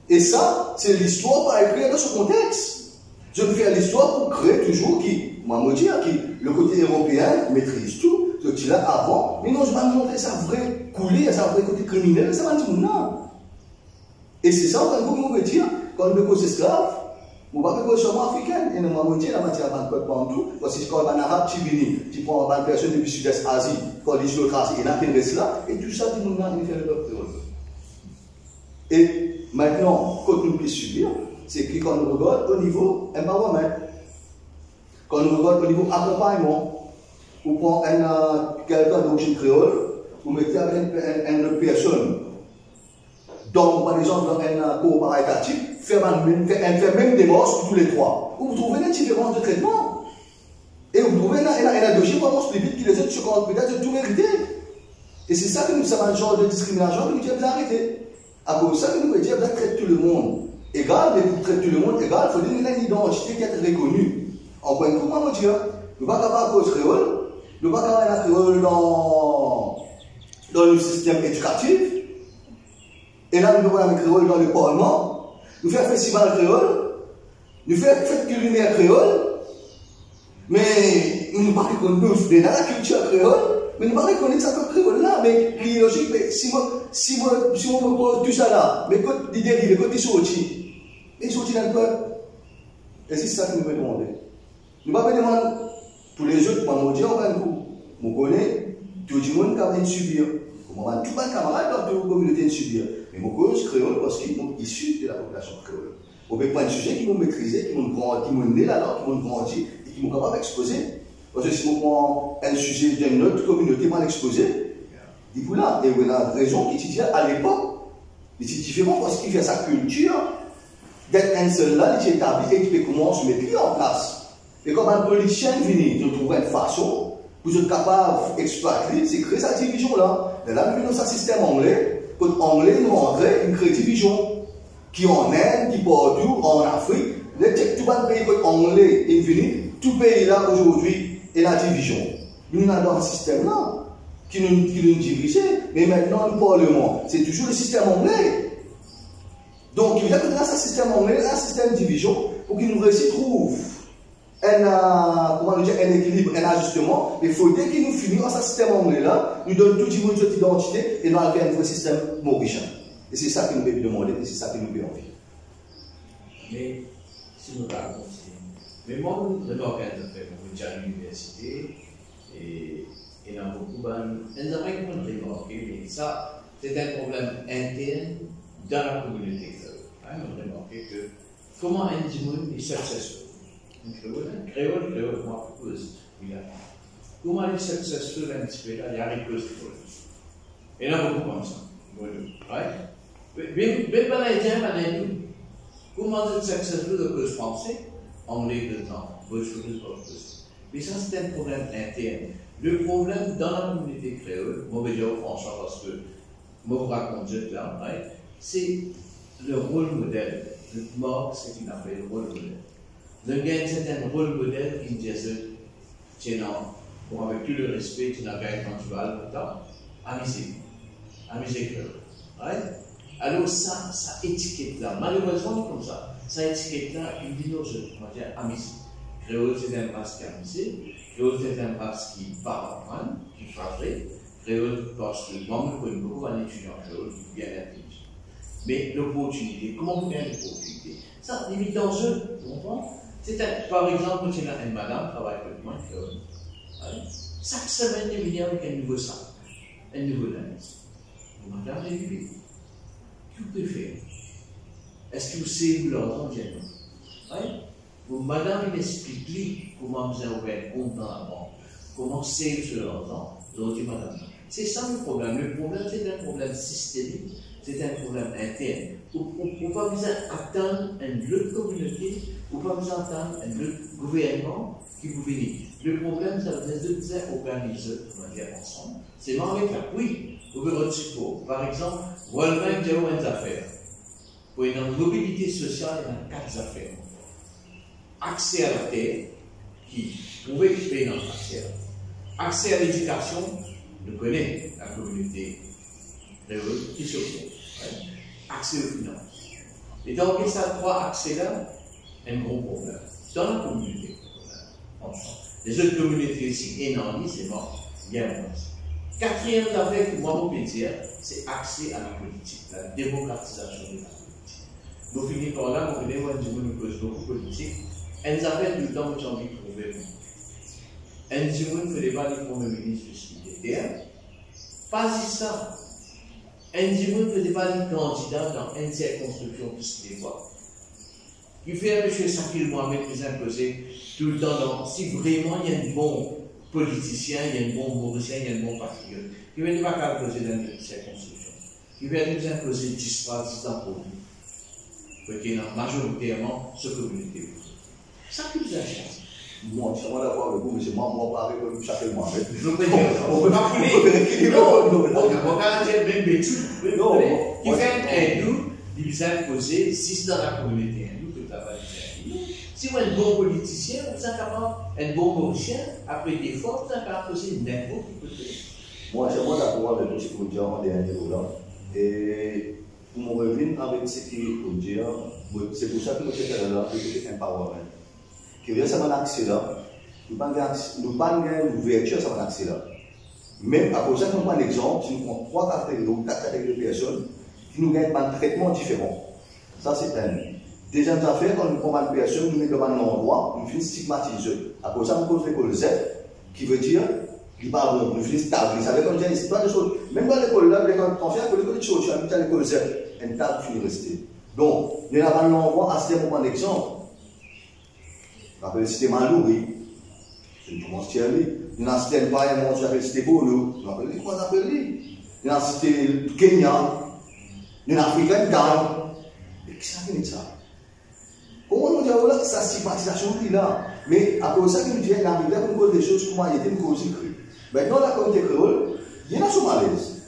Et ça, c'est l'histoire par écrire dans ce contexte. Je veux faire l'histoire pour créer toujours qui, moi, me dire, qui, le côté européen maîtrise tout, ce que tu as avant, mais non, je vais montrer sa vraie coulée, sa vraie côté criminel, ça va dire non. Et c'est ça, quand vous me dire, quand on veut cause esclave, on va faire seulement africaine, et nous m'avons dit la matière à peuple partout, parce que quand on est arabe, tu viens, tu prends une personne depuis Sud-Est Asie, quand on dit géographie, et l'intéresse là, et tout ça, tu nous as fait le peuple. Et maintenant, quand nous pouvons subir, c'est que quand nous regardons au niveau empowerment, quand nous regardons au niveau accompagnement, ou prend quelqu'un d'origine créole, vous mettez avec une personne, donc par exemple dans un coopératif, faire même démarche pour tous les trois. Vous trouvez une différence de traitement. Et vous trouvez un dossier vraiment plus vite que les autres, sur peut-être de tout mériter. Et c'est ça que nous sommes un genre de discrimination que nous devons arrêter. À cause de ça que nous devons traiter tout le monde égal, mais pour traiter tout le monde égal, il faut donner une identité qui est reconnue. En point de vue, comment dire, nous ne pouvons pas avoir cause créole, nous ne pouvons pas avoir un créole dans le système éducatif, et là nous devons avoir un créole dans le Parlement, nous faisons un festival créole, nous faisons une fête culinaire créole, mais nous ne pouvons pas reconnaître dans la culture créole. Mais nous ne pouvons pas reconnaître ça comme créole là, mais il est logique, mais si on me pose tout ça là, mais quand il dérive, quand il sortit, il sortit dans le peuple. Et c'est ça que nous pouvons demander. Nous ne pouvons pas demander pour les autres, pour nous dire, on va nous connaître, tout le monde qui va subir. Comme on va tout le camarade dans toute la communauté subir. Mais mon cause créole parce qu'ils sont issus de la population créole. On peut prendre un sujet qui vont maîtriser, qui vont né la langue, qui vont grandir et qui vont capables d'exposer. Parce que si on prend un sujet d'une autre communauté mal exposé, il faut là, et on a raison qui dit à l'époque, c'est différent parce qu'il fait sa culture, d'être un seul là, il est établi et qui peut commencer à mettre en place. Et comme un politicien vient de trouver une façon pour être capable d'exploiter, c'est créer cette division-là. Et là, nous avons un système anglais, quand anglais nous rentrait, une créer division, qui en Inde, qui partout, en Afrique, tout le pays quand anglais est venu, tout pays là aujourd'hui, et la division. Nous avons un système là qui nous dirige, mais maintenant le Parlement, c'est toujours le système anglais. Donc il y a que dans ce système anglais, un système de division, pour qu'il nous réussisse trouve un équilibre, un ajustement. Il faut dès qu'il nous finit dans ce système anglais là, nous donne tout le monde notre identité et nous avons un vrai système mauricien. Et c'est ça que nous devons demander, et c'est ça que nous devons envie. Mais si nous avons mais moi, je dois faire à l'université et dans beaucoup de remarqué, mais ça, c'est un problème interne dans la communauté. On a remarqué que comment un monde est successful. Un créole, moi, comment il est successful un petit peu là, il y a des causes de problème. Et il y a beaucoup comme ça. Mais pas l'Indien, comment il est successful de cause français? Anglais dedans, mais ça c'est un problème interne. Le problème dans la communauté créole, moi je vais dire franchement parce que moi vous raconte là, c'est le rôle modèle. Le mort, c'est une affaire de rôle modèle. Le gain, c'est un rôle modèle qui dit tiens, bon, avec tout le respect, tu n'as pas quand tu vas longtemps, amusé créole. Alors ça étiquette là, malheureusement comme ça. Ça étiquette là, il dit non, on va dire amici. Créole, c'est un race qui est amici. Créole, c'est un race qui parle en man, qui frappe. Créole, parce que moi, je connais beaucoup d'étudiants créole qui bien intelligents. Mais l'opportunité, comment vous gagnez l'opportunité? Ça, limite dans jeu, vous comprenez? Par exemple, quand il y a une madame qui travaille avec moi, créole. Chaque semaine, il vient avec un nouveau sac, un nouveau linge. Madame, j'ai vu. Que vous pouvez faire? Est-ce que vous savez où l'argent vient? Oui. Madame, il explique comment vous avez ouvert un compte dans la banque, comment c'est sur l'argent. Vous avez dit, madame, c'est ça le problème. Le problème, c'est un problème systémique, c'est un problème interne. Vous ne pas vous attendre une autre communauté, vous ne pas vous attendre un autre gouvernement qui vous bénit. Le problème, c'est que les deux organisés, on va dire ensemble, c'est même avec la oui, vous pouvez retirer. Par exemple, Walmart, il y a une affaire. Pour une mobilité sociale, il y a 4 affaires. Accès à la terre, qui pouvait payer dans l'accès. Accès à l'éducation, nous connaissons la communauté qui se fait. Accès aux finances. Et donc, ces 3 accès-là, un gros problème. Dans la communauté, les autres communautés ici, énormes, c'est mort. Bien moins. 4e affaire que moi, je peux dire, c'est accès à la politique, la démocratisation de la politique. Nous finissons par là, nous venons du monde qui cause beaucoup de politique. Elles avaient tout le temps que j'ai envie de trouver. Elles disent que les débats du Premier ministre de terre. Pas ça. Elles disent que les débats du candidat dans une circonscription plus des fois. Il fait M. Sakil Mohamed nous imposer tout le temps. Donc, si vraiment il y a un bon politicien, il y a un bon mauricien, il y a un bon patriote, il ne va pas imposer dans une circonscription. Il va nous imposer 10 fois 10 ans pour lui. qui est majoritairement ce communauté. Ça qui vous a changé. Moi, je suis d'accord avec vous, mais c'est moi, pas avec chacun moi. Je peux dire, on peut pas couler. Non, on va dire même bêtise. Non, qui fait un hindou, il vous a posé, si c'est dans la communauté hindoue que tu as validé. Si vous êtes un bon politicien, vous êtes capable, un bon mauricien, après des fois, vous êtes capable de poser n'importe qui. Moi, je suis d'accord avec ce que vous dites en dernier là. Et pour me revenir avec ce que vous dites, c'est pour ça que nous sommes là, c'est empowerment. Qui vient ça un accès là, nous pas une ouverture ça un accès là. Même à cause de ça, nous prenons un exemple, si nous prenons 3 catégories ou 4 catégories de personnes qui nous gagnent un traitement différent. Ça c'est un. Deuxième affaire, quand nous prenons une personne, nous mettons dans un endroit, nous finissons stigmatisés. À cause de ça, nous posons l'école Z, qui veut dire, nous parlons, nous finissons stabilisés. Ça veut dire qu'il y a des choses. Même dans l'école là, quand on fait l'école de choses, tu as mis à l'école Z, une table finit rester. Donc, nous avons un endroit à ce moment d'exemple. On appelle le système Malouri. C'est une commence à aller. On a un système Bayamon, on appelle le système Bolo. On appelle comment on appelle lui. On a un système Kenya. On a un Africain Ghana. Mais qu'est-ce que c'est ça? Comment nous disons là, sa stigmatisation est là. Mais à cause de ça, nous disons, il arrive là pour nous cause des choses comment il était une cause écrite. Maintenant, la communauté créole, il y en a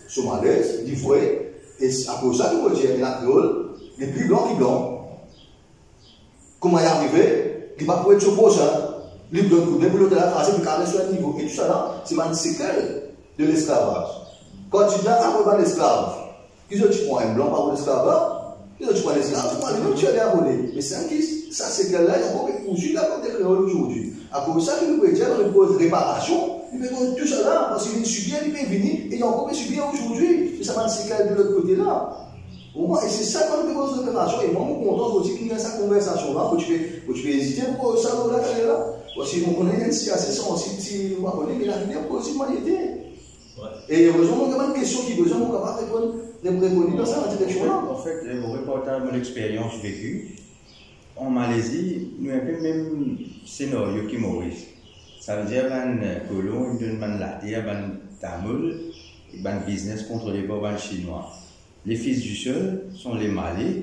somalaise, d'ivoire. Et à cause de ça, nous disons, il y en a créole, les plus blancs qui blancs. Comment il est arrivé? Il va pouvoir être opposé, il donne coup de boulot de la tracer, il carré sur un niveau. Et tout ça là, c'est une séquelle de l'esclavage. Quand tu viens à l'esclave, qui est-ce que tu prends un blanc par l'esclavage? Qui est-ce que tu prends l'esclave? Tu prends un blanc, tu as abonné. Mais c'est un qui, ça séquelle-là, il y a encore une poursuite là contre les créoles aujourd'hui. À cause de ça, il peut dire, on pose réparation, il peut dire tout ça là, parce qu'il subit, il peut venir, et il a encore subir aujourd'hui. Et ça va une séquelle de l'autre côté là. Et c'est ça quand on pose l'opération. Et moi, je suis content aussi qu'il y ait cette conversation-là, que tu peux hésiter pour ça, là. Si on connaît une situation, si on connaît, mais la vie est aussi humanité. Et heureusement, on a une question qui besoin de répondre dans cette direction-là. En fait, mon reportage, mon expérience vécue, en Malaisie, nous avons le même scénario que Maurice. Ça veut dire que colon, il donne la terre, un tamoul, un business contrôlé par un chinois. Les fils du sol sont les Malais.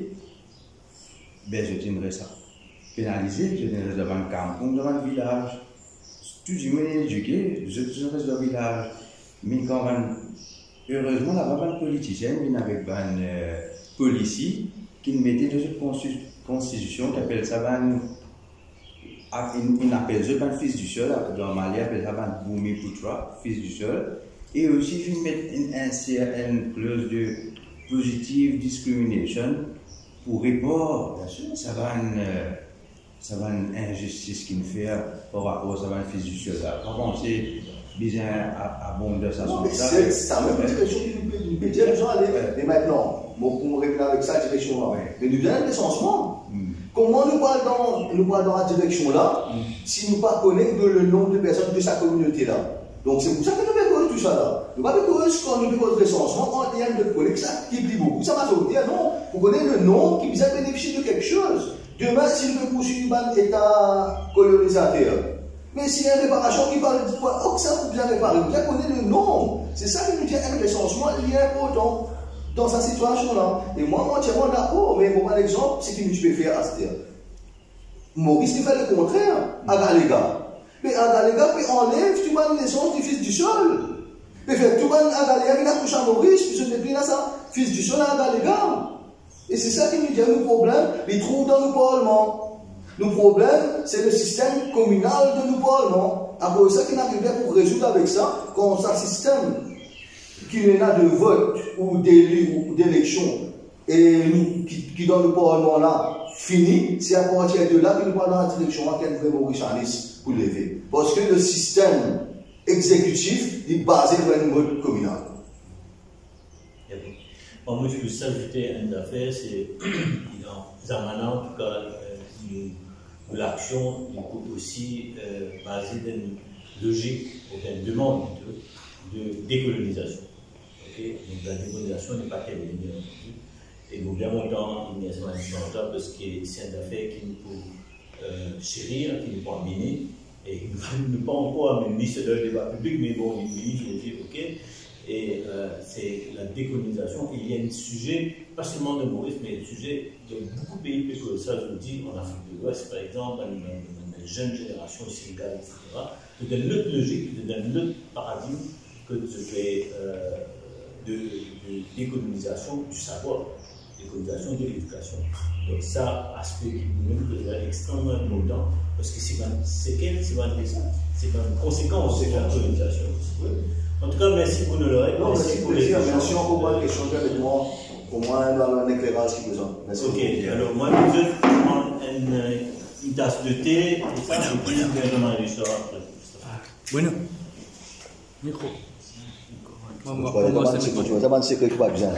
Ben, je tiendrai ça. Pénalisé, je tiendrai devant un camping, devant un village. Tout le monde est éduqué, je tiendrai dans le village. Mais quand heureusement, là-bas, un politicien, il avait un policier qui mettait dans une constitution qui appelle ça il appelle ça un fils du sol, dans le Mali, il appelle ça un Bumi Putra, fils du sol. Et aussi, il met une clause de positive discrimination pour répondre, bien sûr, ça va une injustice qu'il fait par rapport à un fils du sol. Comment c'est bien abondant ça? C'est ça, même une direction qui nous peut dire, les gens aller. Et maintenant, pour me revenir avec ça, direction-là, mais nous donnons des changements. Comment nous parlons dans la direction-là si nous ne connaissons pas le nombre de personnes de sa communauté-là? Donc c'est pour ça que nous faisons tout ça là. Nous ne faisons pas quand nous faisons des recensement en termes de collecte, ça qui dit beaucoup. Ça va sortir, non. Vous connaissez le nom qui vient bénéficier de quelque chose. Demain, si nous pouvons poursuivre un État colonisateur, mais s'il y a une réparation qui parle de quoi, oh, ça vous bien réparer, vous connaissez le nom. C'est ça que nous disons, un recensement, il est important dans cette situation-là. Et moi, entièrement d'accord, mais pour un exemple, c'est ce que nous pouvons faire à cette terre. Maurice qui fait le contraire à Galéga. Mais à Galéga, puis enlève tout le naissance du fils du sol. Mais fait tout le monde à Galéga, il a couché à Maurice, puis je décline à ça, fils du sol à Galéga. Et c'est ça qui nous dit le problème, il trouve dans le Parlement. Le problème, c'est le système communal de nos parlements. À cause de ça, qu'il n'arrive pas pour résoudre avec ça, quand c'est un système qui n'est pas de vote ou d'élu ou d'élection, et qui dans le Parlement là, fini, c'est à partir de là que nous parlons dans la direction à laquelle vraiment richesse pour lever. Parce que le système exécutif est basé sur un mode communal. Moi, je veux s'ajouter à une affaire, c'est en tout cas, l'action est aussi basée dans une logique, une demande de décolonisation. Okay? Donc la décolonisation n'est pas terminée. Et nous, bien longtemps, il y a ce management parce que c'est une affaire qui nous peut chérir, qui nous peut amener, et qui ne peut pas encore amener ce débat public, mais bon, il dit, ok. Et c'est la décolonisation. Et il y a un sujet, pas seulement de Maurice, mais un sujet de beaucoup de pays, puisque ça, je vous dis, en Afrique de l'Ouest, par exemple, dans les jeunes générations au Sénégal, etc., de l'autre logique, de l'autre paradigme que de décolonisation du savoir, décolonisation de l'éducation. Donc ça, aspect qui nous est extrêmement important, parce que c'est une conséquence de la colonisation. Oui. En tout cas, merci pour nos oreilles. Non, merci pour les merci encore pour échanger avec moi, au moins dans un éclairage qui besoin. Merci. Ok, alors moi, je prends une tasse de thé, et ça, je peux également aller sur après. Bueno. Micro. Tu vas t'avancer quelque part bien.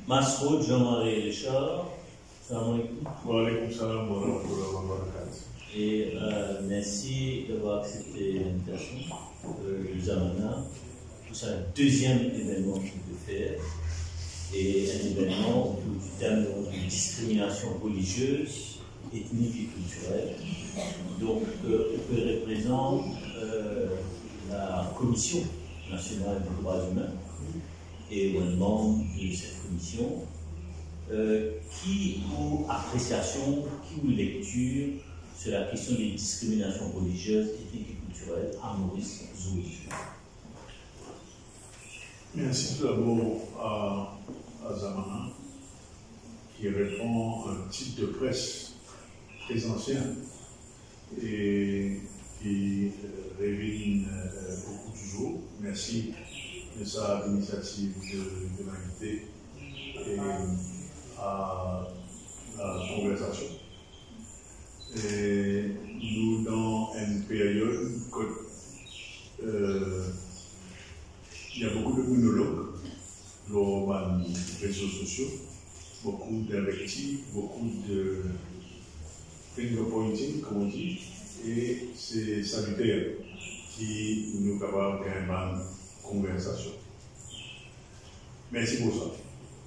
Masroud, Jean-Marie Richard, salam alaikum. Wa alaikum salam wa rahmatullahi wa barakatuh. Et merci d'avoir accepté l'invitation de Zamana. C'est un deuxième événement qu'il peut faire, et un événement autour du thème de discrimination religieuse, ethnique et culturelle. Donc, il représente la Commission nationale des droits humains et un membre de cette commission qui, ou appréciation, qui, ou lecture sur la question des discriminations religieuses, ethniques et culturelles à Maurice Zoui. Merci tout d'abord à Zamana qui répond à un type de presse très ancien et qui révèle beaucoup toujours. Merci de sa initiative de m'inviter à la conversation. Et nous, dans une période où il y a beaucoup de monologues sur les réseaux sociaux, beaucoup d'invectives, beaucoup de finger pointing, comme on dit, et c'est salutaire qui nous permet de faire une conversation. Merci pour ça.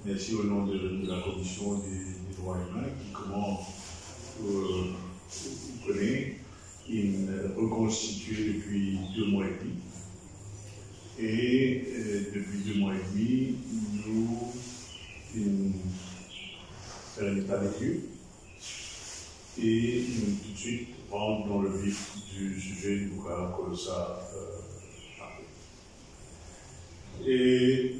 Merci au nom de la Commission des droits humains qui, comment vous connaissez, une reconstituée depuis 2 mois et demi. Et depuis 2 mois et demi, nous faisons un état des lieux et nous tout de suite rentrons dans le vif du sujet pour que ça arrive. Et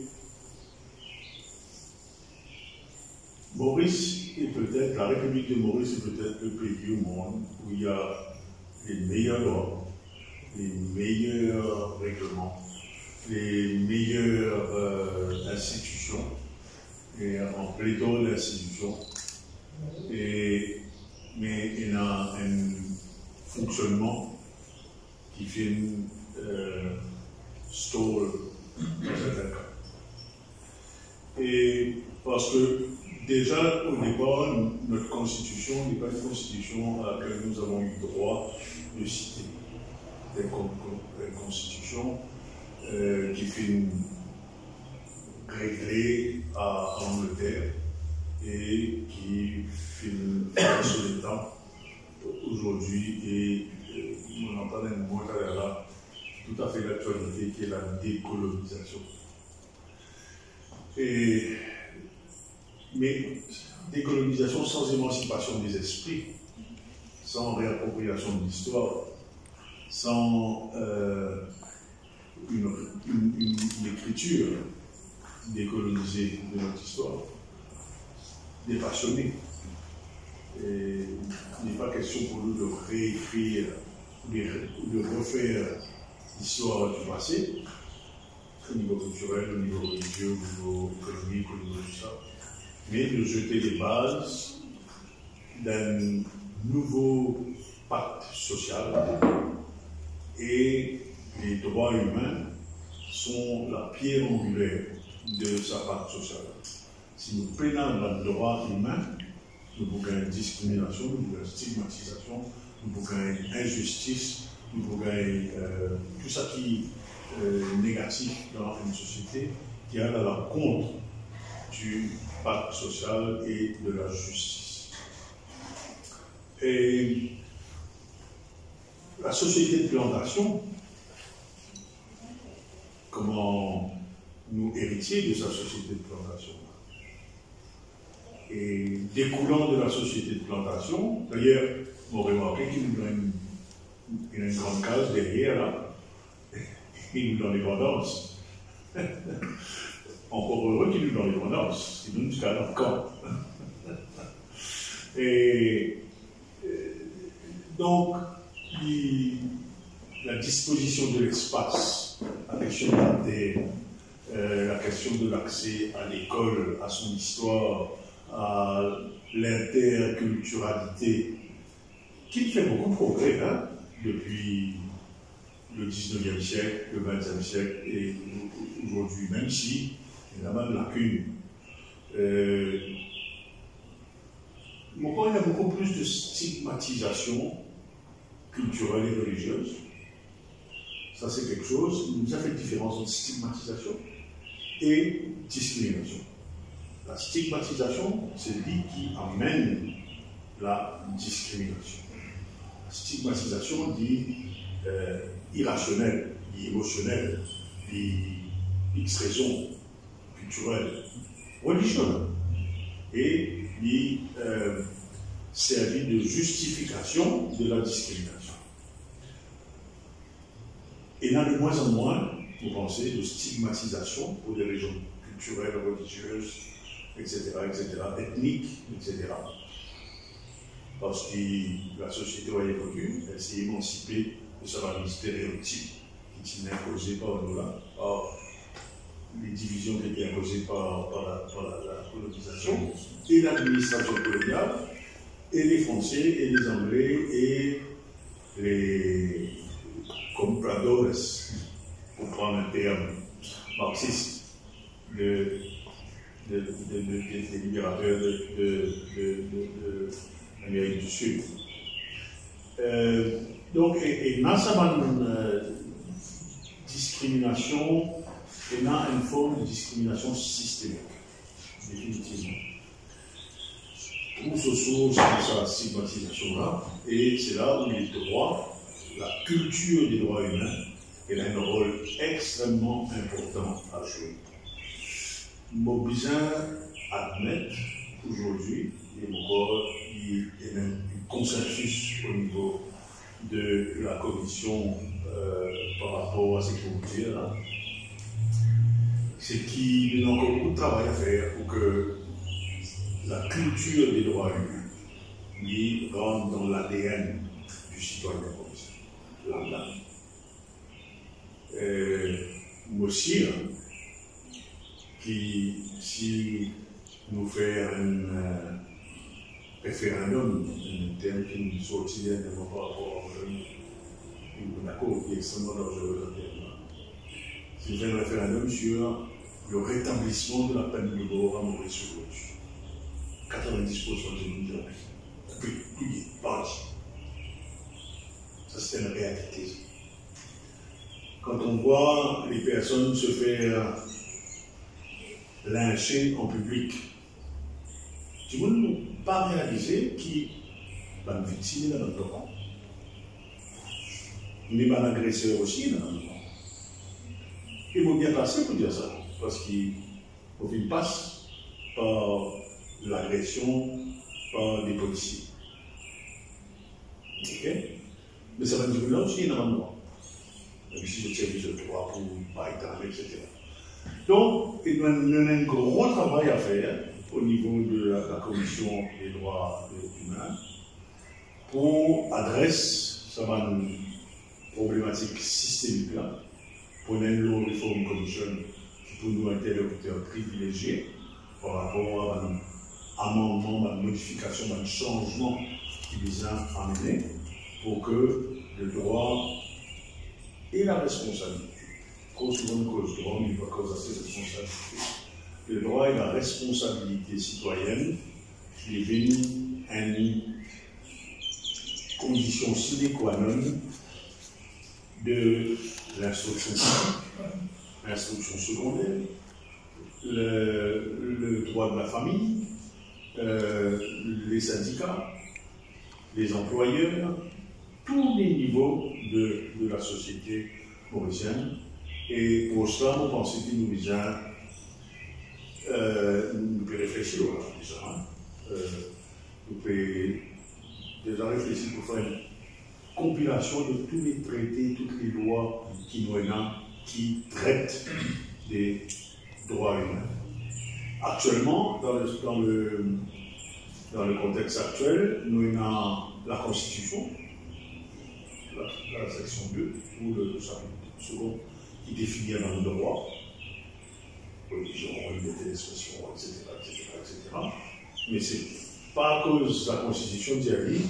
Maurice est peut-être, la République de Maurice est peut-être le pays au monde où il y a les meilleures lois, les meilleurs règlements, les meilleures institutions, et en pléthore d'institutions, mais il a un fonctionnement qui fait une stall dans certains cas. Et parce que déjà au départ, notre constitution n'est pas une constitution à laquelle nous avons eu le droit de citer. C'est une constitution qui fait réglée à Angleterre et qui fait sur le temps aujourd'hui et on entend un mot là tout à fait l'actualité qui est la décolonisation. Mais décolonisation sans émancipation des esprits, sans réappropriation de l'histoire, sans une écriture décolonisée de notre histoire, dépassionnée. Il n'est pas question pour nous de réécrire ou de refaire l'histoire du passé, au niveau culturel, au niveau religieux, au niveau économique, au niveau de tout ça, mais de jeter les bases d'un nouveau pacte social. Et les droits humains sont la pierre angulaire de sa pacte sociale. Si nous prenons dans le droit humain, nous pouvons gagner discrimination, nous pouvons gagner stigmatisation, nous pouvons gagner injustice, nous pouvons gagner tout ça qui est négatif dans une société qui a à la contre du pacte social et de la justice. Et la société de plantation, comment nous héritiers de sa société de plantation, et découlant de la société de plantation, d'ailleurs, vous remarquez qu'il y a une grande case derrière là, il nous donne l'indépendance. Encore heureux qu'il nous donne l'indépendance, il nous jusqu'à l'encore. Et donc, la disposition de l'espace, la question de la terre, la question de l'accès à l'école, à son histoire, à l'interculturalité, qui fait beaucoup de progrès depuis le 19e siècle, le 20e siècle et aujourd'hui, même si il y a mal de lacunes. Mon point, il y a beaucoup plus de stigmatisation culturelle et religieuse. Ça, c'est quelque chose, il nous a fait différence entre stigmatisation et discrimination. La stigmatisation, c'est lui qui amène la discrimination. La stigmatisation dit irrationnel, dit émotionnel, dit X raison culturelle, religieuse, et dit servir de justification de la discrimination. Et là, de moins en moins, vous pensez, de stigmatisation pour des raisons culturelles, religieuses, etc., ethniques, etc. Parce que la société a évolué, elle s'est émancipée de sa stéréotype qui étaient imposés par nous là, par les divisions qui étaient imposées par la colonisation, et l'administration coloniale, et les Français, et les Anglais, et les compradores, pour prendre un terme marxiste, des libérateurs de l'Amérique du Sud. Donc, et dans sa discrimination, et dans une forme de discrimination systémique, définitivement. Tout se source de sa stigmatisation-là, et c'est là où les droits, la culture des droits humains, elle a un rôle extrêmement important à jouer. Nous besoin admettre aujourd'hui, il y a un consensus au niveau de la commission par rapport à ce que vous dire là, c'est qu'il y a encore beaucoup de travail à faire pour que la culture des droits humains rentre dans l'ADN du citoyen là. Moi aussi, qui, si nous faisons un référendum, un terme qui nous sortit par rapport à l'accord qui est extrêmement dangereux, si nous faisons un référendum sur le rétablissement de la peine de mort à Maurice-sur-Gauche, 90% des gens, plus parti. Ça, c'est une réalité. Quand on voit les personnes se faire lyncher en public, tu ne peux pas réaliser qui va une victime dans notre camp. Mais un agresseur aussi dans notre camp. Il faut bien passer pour dire ça, parce qu'il passe par l'agression par des policiers. Ok? Mais ça va dire là aussi énormément. Même si je tiens le droit pour Baïtan, etc. Donc, il y a un gros travail à faire au niveau de la Commission des droits humains pour adresser cette problématique systémique là, pour une Law Reform Commission qui pour nous interlocuteurs privilégiés par rapport à un amendement, à une modification, à un changement qui vise à amener pour que le droit et la responsabilité, cause souvent une cause droit, mais une cause assez responsabilité, le droit et la responsabilité citoyenne qui est venue à une condition sine qua non de l'instruction publique, l'instruction secondaire, le droit de la famille, les syndicats, les employeurs, tous les niveaux de la société mauricienne. Et pour cela, nous pensons qu'il nous vient nous pouvons réfléchir déjà. Nous pouvons déjà réfléchir pour faire une compilation de tous les traités, toutes les lois qui traitent des droits humains. Actuellement, dans le contexte actuel, nous avons la Constitution, la section 2, ou le chapitre second, qui définit un droit, religion, liberté d'expression, etc., etc. Mais ce n'est pas à cause de la Constitution d'Yali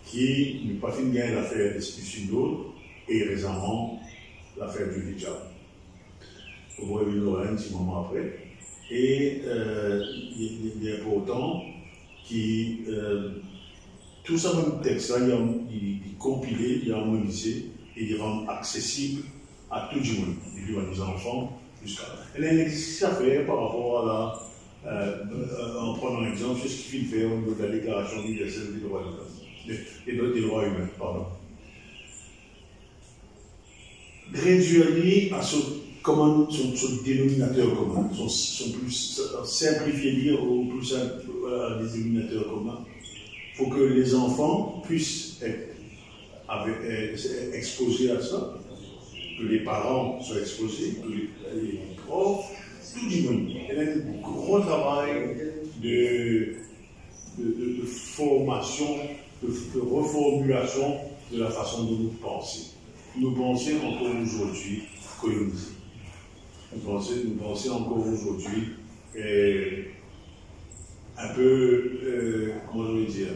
qui n'a pas fini de gagner l'affaire d'expulsion d'autres et récemment l'affaire du hijab. Au moins, il y aura un petit moment après. Et il est important que tout ça, même texte-là, il est compilé, il est harmonisé et il rend accessible à tout le monde, depuis à nos enfants jusqu'à. Elle a un exercice à faire par rapport à en prenant un exemple sur ce qu'il fait au niveau de la Déclaration universelle des droits des droits humains. Pardon. Réduire à son dénominateur commun, son plus simplifié dire au plus simple dénominateur commun. Il faut que les enfants puissent être exposés à ça, que les parents soient exposés, que les profs, tout le monde. Il y a un gros travail de formation, de reformulation de la façon dont nous pensons. Nous pensons encore aujourd'hui colonisés. Nous pensons encore aujourd'hui un peu, comment je vais dire,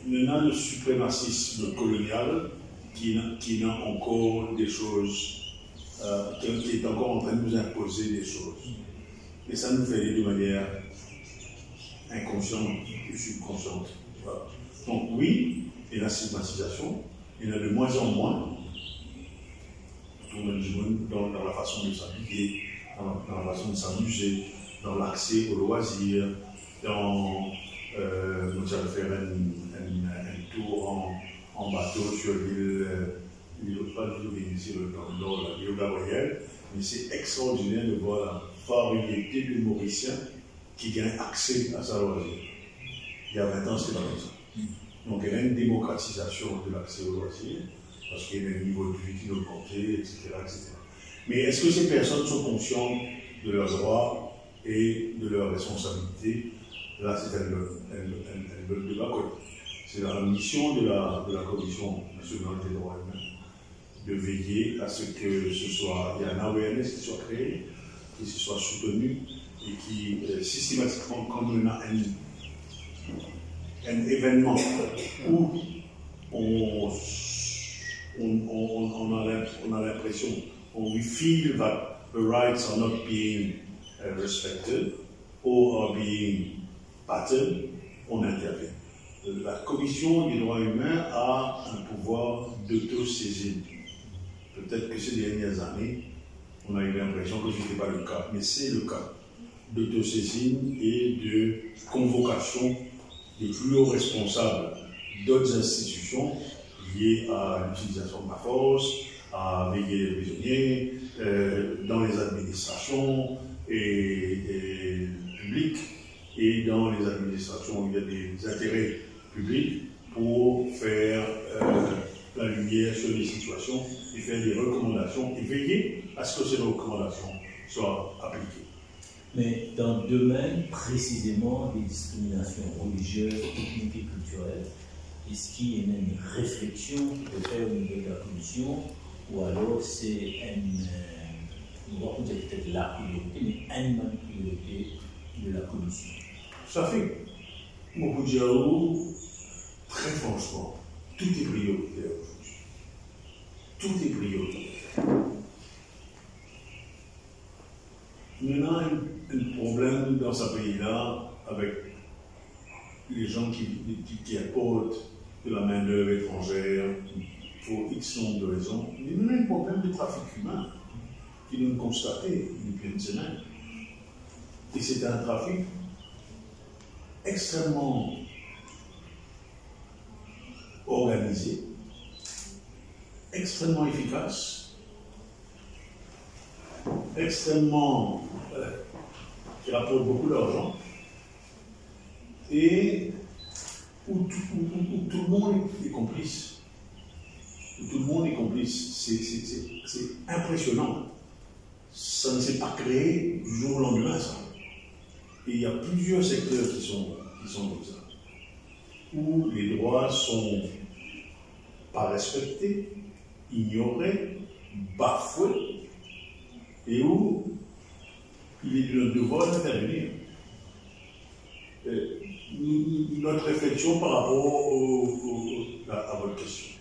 il y a le suprémacisme colonial qui a encore des choses, qui est encore en train de nous imposer des choses. Et ça nous fait de manière inconsciente et subconsciente. Voilà. Donc oui, il y a la stigmatisation, il y en a de moins en moins dans la façon de s'habiller, dans la façon de s'amuser, dans l'accès aux loisirs, dans nous allons faire un tour en bateau sur l'île, pas l'île dans le nord, la l'île Gabriel, mais c'est extraordinaire de voir la variété de Mauriciens qui gagnent accès à sa loisir. Il y a 20 ans, c'était pas comme ça. Donc il y a une démocratisation de l'accès aux loisirs, parce qu'il y a un niveau de vie qui doit compter, etc., etc. Mais est-ce que ces personnes sont conscientes de leurs droits et de leurs responsabilités? Là, c'est le débat. C'est la mission de la Commission nationale des droits humains de veiller à ce que ce soit, il y a un awareness qui soit créé, qui se soit soutenu et qui systématiquement, quand on a un événement où on a l'impression, we feel that the rights are not being respected or are being battered, on intervient. La Commission des droits humains a un pouvoir d'auto-saisine. Peut-être que ces dernières années, on a eu l'impression que ce n'était pas le cas, mais c'est le cas d'auto-saisine et de convocation des plus hauts responsables d'autres institutions liées à l'utilisation de la force, à veiller les prisonniers, dans les administrations et publiques et dans les administrations où il y a des intérêts publics pour faire la lumière sur les situations et faire des recommandations et veiller à ce que ces recommandations soient appliquées. Mais dans le domaine précisément des discriminations religieuses, ethniques et culturelles, est-ce qu'il y a une réflexion qui peut faire au niveau de la commission, ou alors c'est on va dire peut-être la priorité, mais une priorité de la commission? Ça fait, Mokudjaou, très franchement, tout est prioritaire aujourd'hui. Tout est prioritaire. Nous avons un problème dans ce pays-là avec les gens qui apportent de la main-d'œuvre étrangère pour X nombre de raisons. Mais nous avons un problème de trafic humain. qui nous constaté depuis une semaine. Et c'est un trafic extrêmement organisé, extrêmement efficace, extrêmement qui rapporte beaucoup d'argent et où tout le monde est complice. Où tout le monde est complice. C'est impressionnant. Ça ne s'est pas créé du jour au lendemain, ça. Et il y a plusieurs secteurs qui sont comme ça, où les droits sont pas respectés, ignorés, bafoués, et où il est de notre devoir d'intervenir. Notre réflexion par rapport à votre question.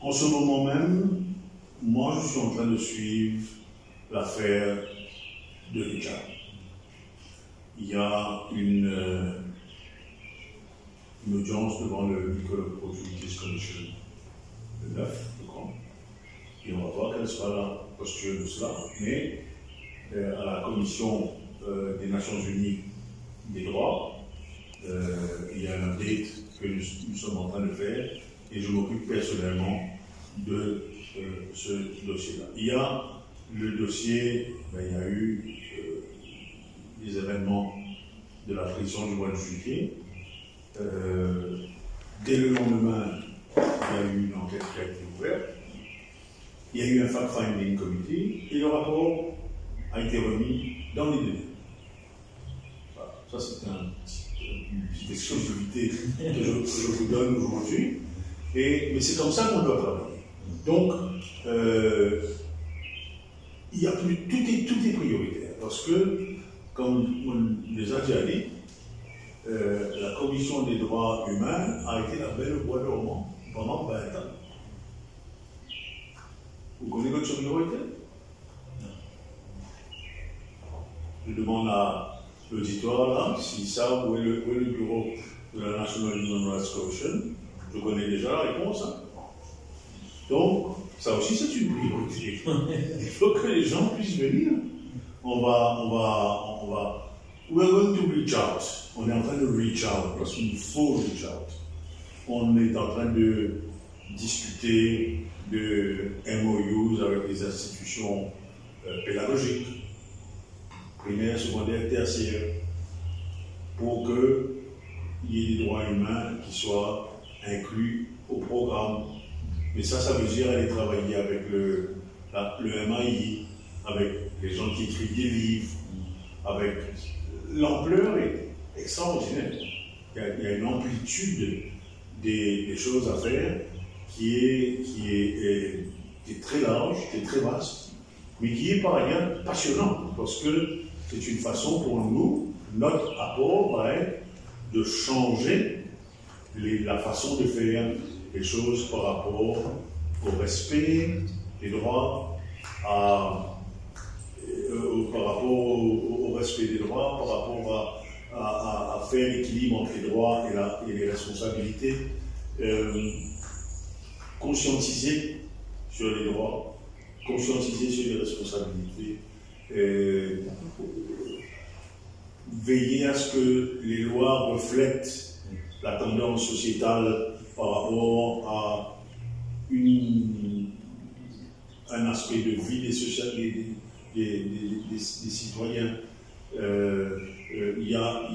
En ce moment même, moi je suis en train de suivre l'affaire de Richard. Il y a une audience devant le Liquor Opportunities Commission le 9, je crois. Et on va voir quelle sera la posture de cela. Mais à la Commission des Nations Unies des droits, il y a un update que nous sommes en train de faire et je m'occupe personnellement de ce dossier-là. Il y a le dossier, il y a eu des événements de la prison du mois de juillet. Dès le lendemain, il y a eu une enquête qui a été ouverte. Il y a eu un fact-finding committee et le rapport a été remis dans les délais. Voilà. Ça, c'est une petite exclusivité que je vous donne aujourd'hui. Mais c'est comme ça qu'on doit travailler. Donc, il y a plus, tout est prioritaire. Parce que, comme on les a déjà dit, la Commission des droits humains a été la belle au bois dormant pendant 20 ans. Vous connaissez votre priorité? Je demande à l'auditoire là, s'ils savent où est le bureau de la National Human Rights Commission. Je connais déjà la réponse. Hein. Donc, ça aussi c'est une priorité. Il faut que les gens puissent venir. We're going to reach out. On est en train de reach out parce qu'il faut reach out. On est en train de discuter de MOUs avec les institutions pédagogiques, primaires, secondaires, tertiaires, pour qu'il y ait des droits humains qui soient inclus au programme. Mais ça veut dire aller travailler avec le MAI, avec les gens qui écrivent des livres, avec l'ampleur est extraordinaire. Il y a une amplitude des choses à faire qui est très large, qui est très vaste, mais qui est par ailleurs passionnant, parce que c'est une façon pour nous, notre apport va être de changer la façon de faire les choses par rapport au respect des droits, par rapport au respect des droits, par rapport à faire l'équilibre entre les droits et les responsabilités, conscientiser sur les droits, conscientiser sur les responsabilités, veiller à ce que les lois reflètent la tendance sociétale par rapport à un aspect de vie des citoyens. Il y a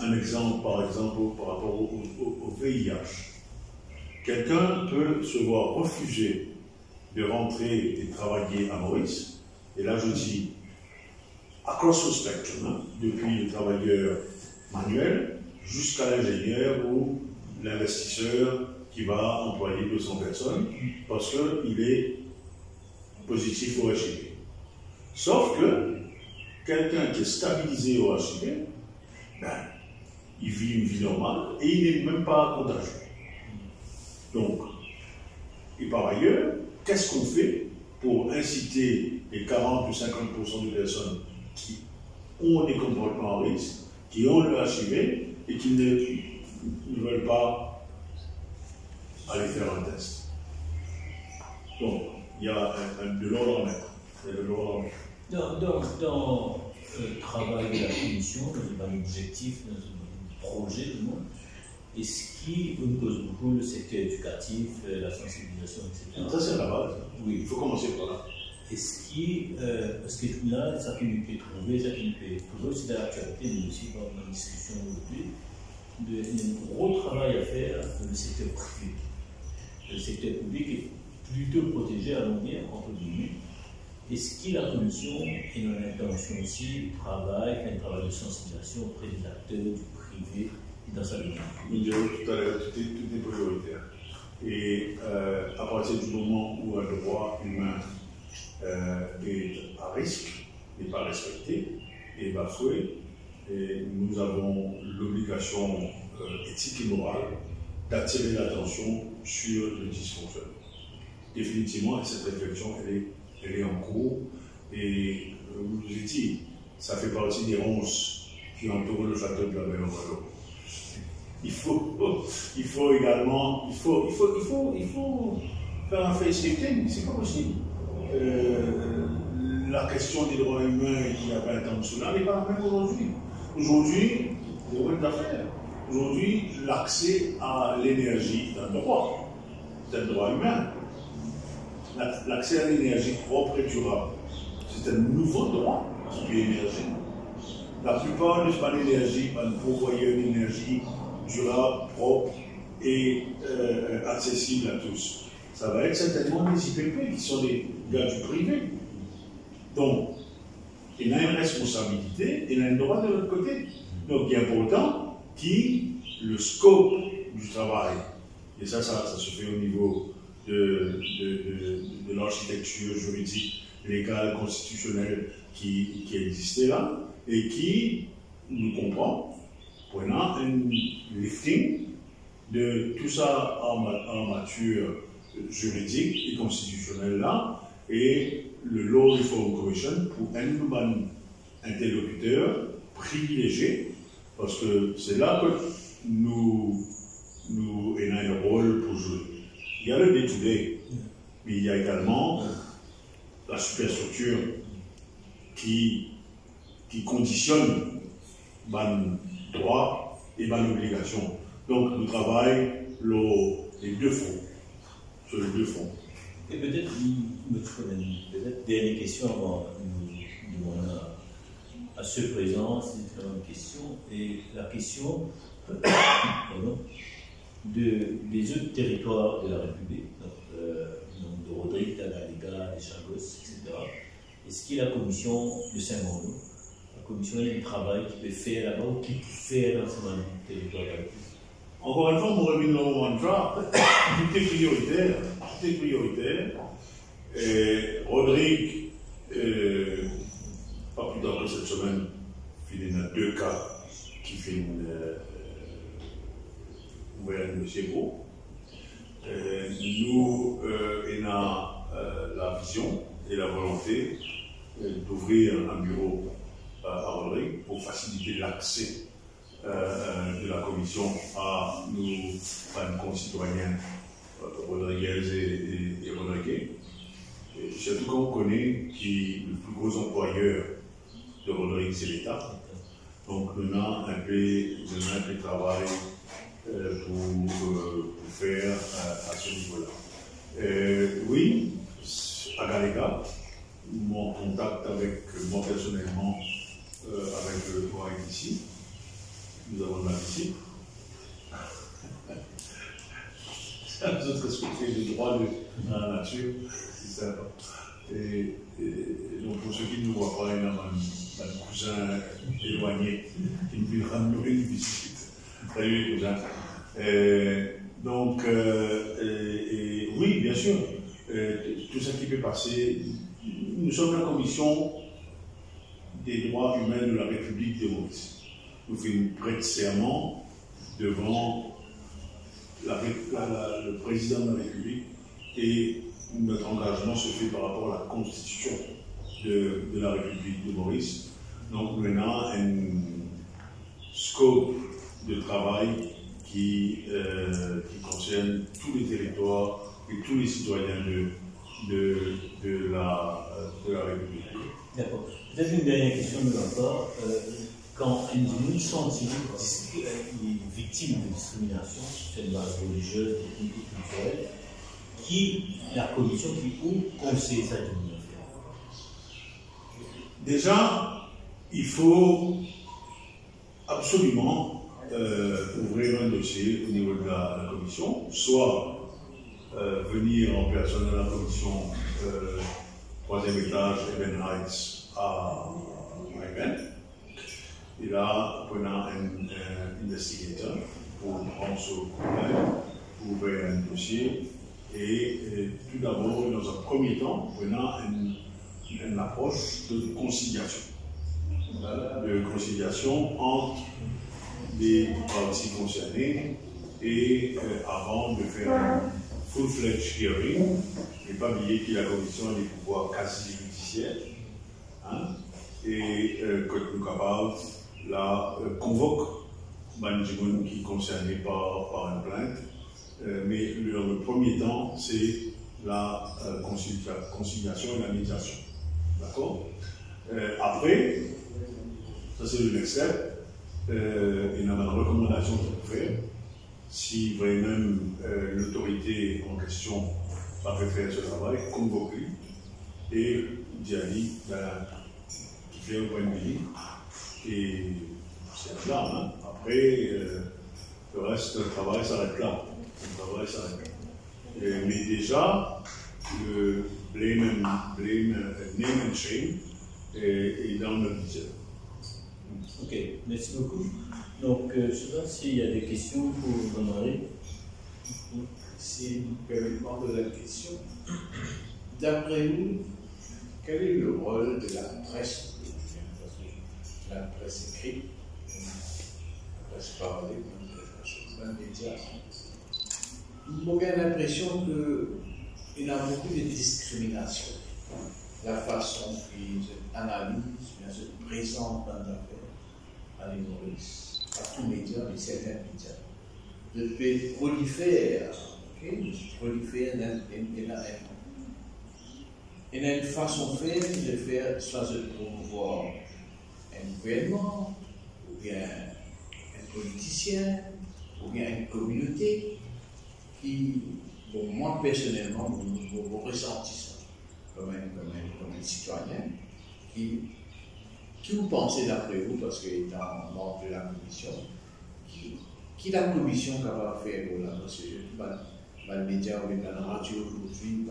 un exemple, par exemple, par rapport au VIH. Quelqu'un peut se voir refuser de rentrer et travailler à Maurice, et là je dis across the spectrum, hein, depuis le travailleur manuel jusqu'à l'ingénieur ou l'investisseur qui va employer 200 personnes parce qu'il est positif au HIV. Sauf que quelqu'un qui est stabilisé au HIV, il vit une vie normale et il n'est même pas contagieux. Donc, et par ailleurs, qu'est-ce qu'on fait pour inciter les 40 ou 50% de personnes qui ont des comportements à risque, qui ont le HIV et qui ne veulent pas aller faire un test? Donc, il y a de l'ordre en maître. Dans le travail de la commission, dans un objectif, dans un projet du monde, et ce qui nous cause beaucoup, le secteur éducatif, la sensibilisation, etc. Ça, c'est la base. Oui. Il faut commencer par là. Et ce qui, parce que là, ça qui nous peut trouver, c'est de l'actualité, mais aussi dans la discussion aujourd'hui, il y a un gros travail à faire dans le secteur privé. Le secteur public est plutôt protégé à long terme, entre guillemets. Et ce qui, la commission, et dans l'intention aussi, un travail de sensibilisation auprès des acteurs du privé dans sa vie. Nous dirons tout à l'heure, tout est prioritaire. Et à partir du moment où un droit humain est à risque, n'est pas respecté, et bafoué, et nous avons l'obligation éthique et morale d'attirer l'attention sur le dysfonctionnement. Définitivement, cette réflexion, elle est en cours, et vous nous avez dit, ça fait partie des ronces qui entourent le château de la Belle Vallée. Il faut également, il faut faire un facelifting, c'est pas possible. La question des droits humains il y a 20 ans de cela n'est pas la même aujourd'hui. Aujourd'hui, c'est une affaire. Aujourd'hui, l'accès à l'énergie est un droit. C'est un droit humain. L'accès à l'énergie propre et durable, c'est un nouveau droit qui est émergé. La plupart de pas l'énergie, un pourvoyeur d'énergie durable, propre et accessible à tous. Ça va être certainement les IPP qui sont des gars du privé. Donc, il y a une responsabilité et il y a un droit de l'autre côté. Donc, il est important le scope du travail, et ça se fait au niveau de l'architecture juridique, légale, constitutionnelle qui existait là, et qui nous comprend, prenant un lifting de tout ça en matière juridique et constitutionnelle là, et le Law Reform Commission pour un interlocuteur privilégié, parce que c'est là que nous avons un rôle pour jouer. Il y a le day-to-day, mais il y a également la superstructure qui conditionne les droits et les obligations. Donc, nous travaillons les deux fronts, sur les deux fronts. Et peut-être, dernière question avant nous demander à ceux présents, c'est une question, et la question des autres territoires de la République, donc de Rodrigue, d'Agaléga, des Chagos, etc. Est-ce qu'il y a la commission de Saint-Malo, la commission a un travail qui peut faire là-bas ou qui peut faire dans ce territoire de la République? Encore une fois, mon revenu de mon mantra, tout est prioritaire. Tout est prioritaire. Et Rodrigue, pas plus tard que cette semaine, il y a 2 cas qui finissent ouvert de Chéreau. Nous, on a la vision et la volonté d'ouvrir un bureau à Rodrigue pour faciliter l'accès de la commission à nos concitoyens rodriguez et rodriguais. Surtout qu'on connaît que le plus gros employeur de Rodrigue, c'est l'État. Donc, on a un peu de travail pour faire à ce niveau-là. Oui, à Galega, mon contact avec moi personnellement, avec le droit ici, nous avons la visite. Nous avons respecté le droit de la nature, c'est sympa. Et donc, pour ceux qui ne nous voient pas, il y a un cousin éloigné qui nous ramène une visite. Salut les cousins. Donc, oui, bien sûr, tout ce qui peut passer. Nous sommes la commission des droits humains de la République de Maurice. Nous faisons une prête serment devant le président de la République et notre engagement se fait par rapport à la constitution de la République de Maurice. Donc, on a un scope de travail qui concerne tous les territoires et tous les citoyens de la République. D'accord. Peut-être une dernière question de ma part. Quand un individu sent qu'il est victime de discrimination sur une base religieuse, technique ou culturelle, la commission où conseille ça de Déjà, il faut absolument ouvrir un dossier au niveau de la commission, soit venir en personne à la commission 3e étage, Eben Heights à Maïben. Et là, prenant un investigateur pour prendre ce problème, pour ouvrir un dossier. Et tout d'abord, dans un premier temps, prenant une approche de conciliation. De conciliation entre les parties concernées et avant de faire un full-fledged hearing, et pas oublier que la commission a des pouvoirs quasi judiciaires, hein, et que nous capable la convoque Banjimoun qui est concerné par une plainte. Mais le premier temps, c'est la conciliation et la médiation. D'accord? Après, ça c'est le next step. Il y a une recommandation qu'il faut faire. Si vraiment l'autorité en question va faire ce travail, convoquer et dire qui fait un point de vue. Et c'est là. Hein. Après, le reste, le travail s'arrête là. Mais déjà, le blame and shame est dans notre vision. Ok, merci beaucoup. Donc, je ne sais pas s'il y a des questions pour Jean-Marie. Si vous permettez de poser la question, d'après vous, quel est le rôle de la presse? La presse écrite, la presse parlée, la média. J'ai l'impression qu'il y a beaucoup de discrimination. La façon qu'ils analysent, bien se présentent dans l'affaire à l'humoriste, à tous les médias, mais certains médias. De proliférer, il y a une façon de faire, soit de promouvoir un gouvernement, ou bien un politicien, ou bien une communauté qui, bon, moi personnellement, vous ressentez ça comme un citoyen, qui vous pensez d'après vous, parce qu'il est membre de la commission, qui la commission capable de faire, parce que dans le média, ou dans la radio aujourd'hui,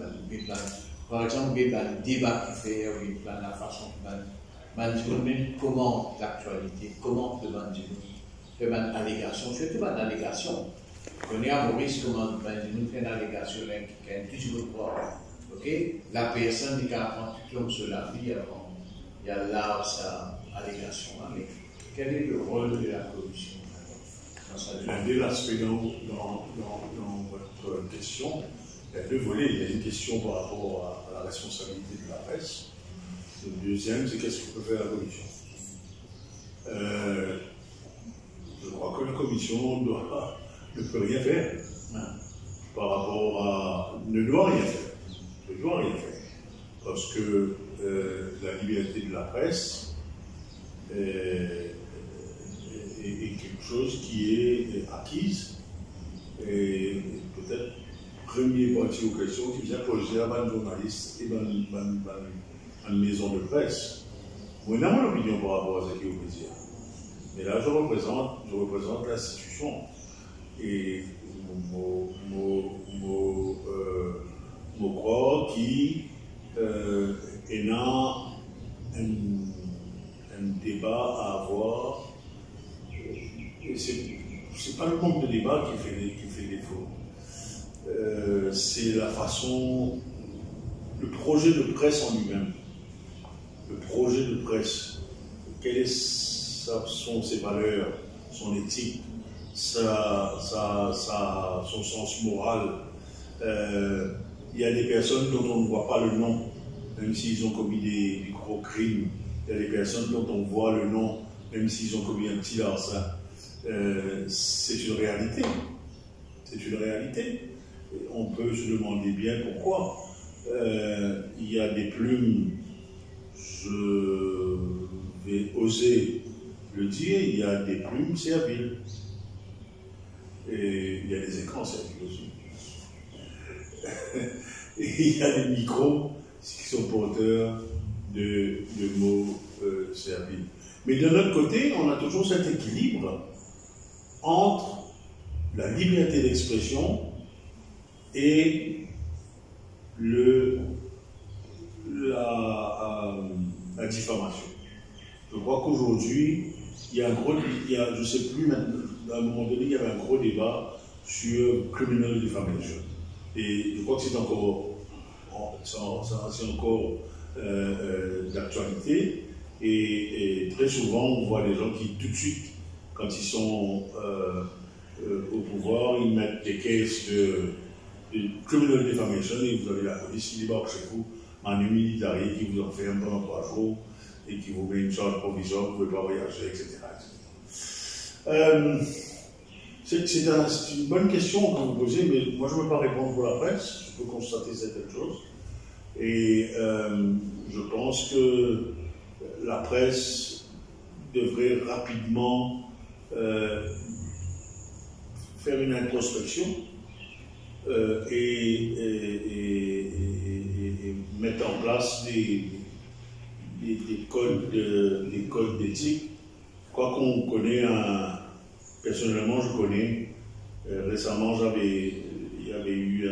par exemple, dans le débat qu'il fait, ou dans la façon même comment l'actualité, comment le fait une allégation, surtout une allégation. On est à Maurice, comment nous fait une allégation qui a toujours croire. La personne qui a tout comme sur la vie, il y a là sa allégation. Mais quel est le rôle de la commission? Dès l'aspect dans votre question, il y a deux volets. Il y a une question par rapport à la responsabilité de la presse. Le deuxième, c'est qu'est-ce que peut faire la commission. Je crois que la commission ne peut rien faire par rapport à... ne doit rien faire. Parce que la liberté de la presse est quelque chose qui est acquise et peut-être premier parti aux questions qui vient poser à un journaliste et à une maison de presse. Moi, j'ai mon opinion par rapport à ce qui est au plaisir. Mais là, je représente l'institution. Et mon corps qui est là un débat à avoir. C'est pas le nombre de débats qui fait défaut. C'est la façon, le projet de presse en lui-même. Le projet de presse. Quelles sont ses valeurs, son éthique, son sens moral. Il y a des personnes dont on ne voit pas le nom, même s'ils ont commis des gros crimes. Il y a des personnes dont on voit le nom, même s'ils ont commis un petit larcin. C'est une réalité. C'est une réalité. Et on peut se demander bien pourquoi. il y a des plumes, je vais oser le dire, il y a des plumes serviles. Et il y a des écrans serviles aussi. Et il y a des micros qui sont porteurs de mots serviles. Mais de notre côté, on a toujours cet équilibre entre la liberté d'expression et la diffamation. Je crois qu'aujourd'hui, je ne sais plus, à un moment donné, il y avait un gros débat sur criminal defamation. Et je crois que c'est encore d'actualité. Et très souvent, on voit des gens qui, tout de suite, quand ils sont au pouvoir, ils mettent des caisses de criminal defamation et vous avez la police qui débarque chez vous, manu militari, qui vous enferme pendant 3 jours et qui vous met une charge provisoire, vous ne pouvez pas voyager, etc. C'est une bonne question que vous posez, mais moi je ne veux pas répondre pour la presse, je peux constater certaines choses. Et je pense que la presse devrait rapidement faire une introspection et mettre en place des codes d'éthique. Quoi qu'on connaît, personnellement je connais, récemment il y avait eu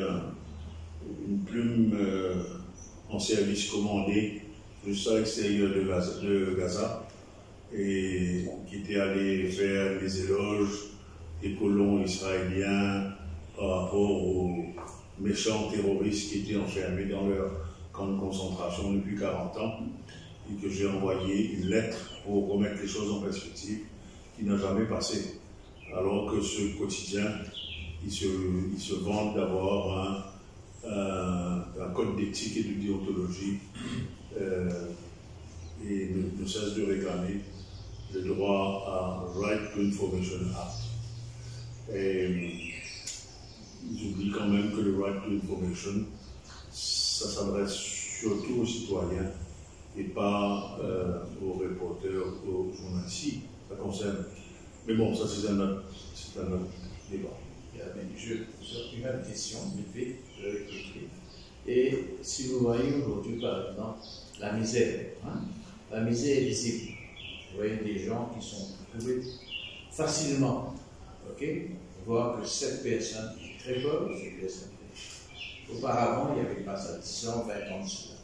une plume en service commandé juste à l'extérieur de Gaza et qui était allé faire des éloges des colons israéliens par rapport aux méchants terroristes qui étaient enfermés dans leur camp de concentration depuis 40 ans et que j'ai envoyé une lettre pour remettre les choses en perspective qui n'a jamais passé. Alors que ce quotidien, il se vante d'avoir un code d'éthique et de déontologie et ne cesse de réclamer le droit à Right to Information Act. Et j'oublie quand même que le Right to Information, ça s'adresse surtout aux citoyens et pas aux reporters, aux journalistes. Ça concerne. Mais bon, ça c'est un autre débat. Je une autre question, vite fait, et si vous voyez aujourd'hui, par exemple, la misère, la misère est visible. Vous voyez des gens qui sont trouvés facilement, ok, voir que cette personne est très pauvre, cette personne est. Auparavant, il n'y avait pas ça, 10 ans, 20 ans de cela.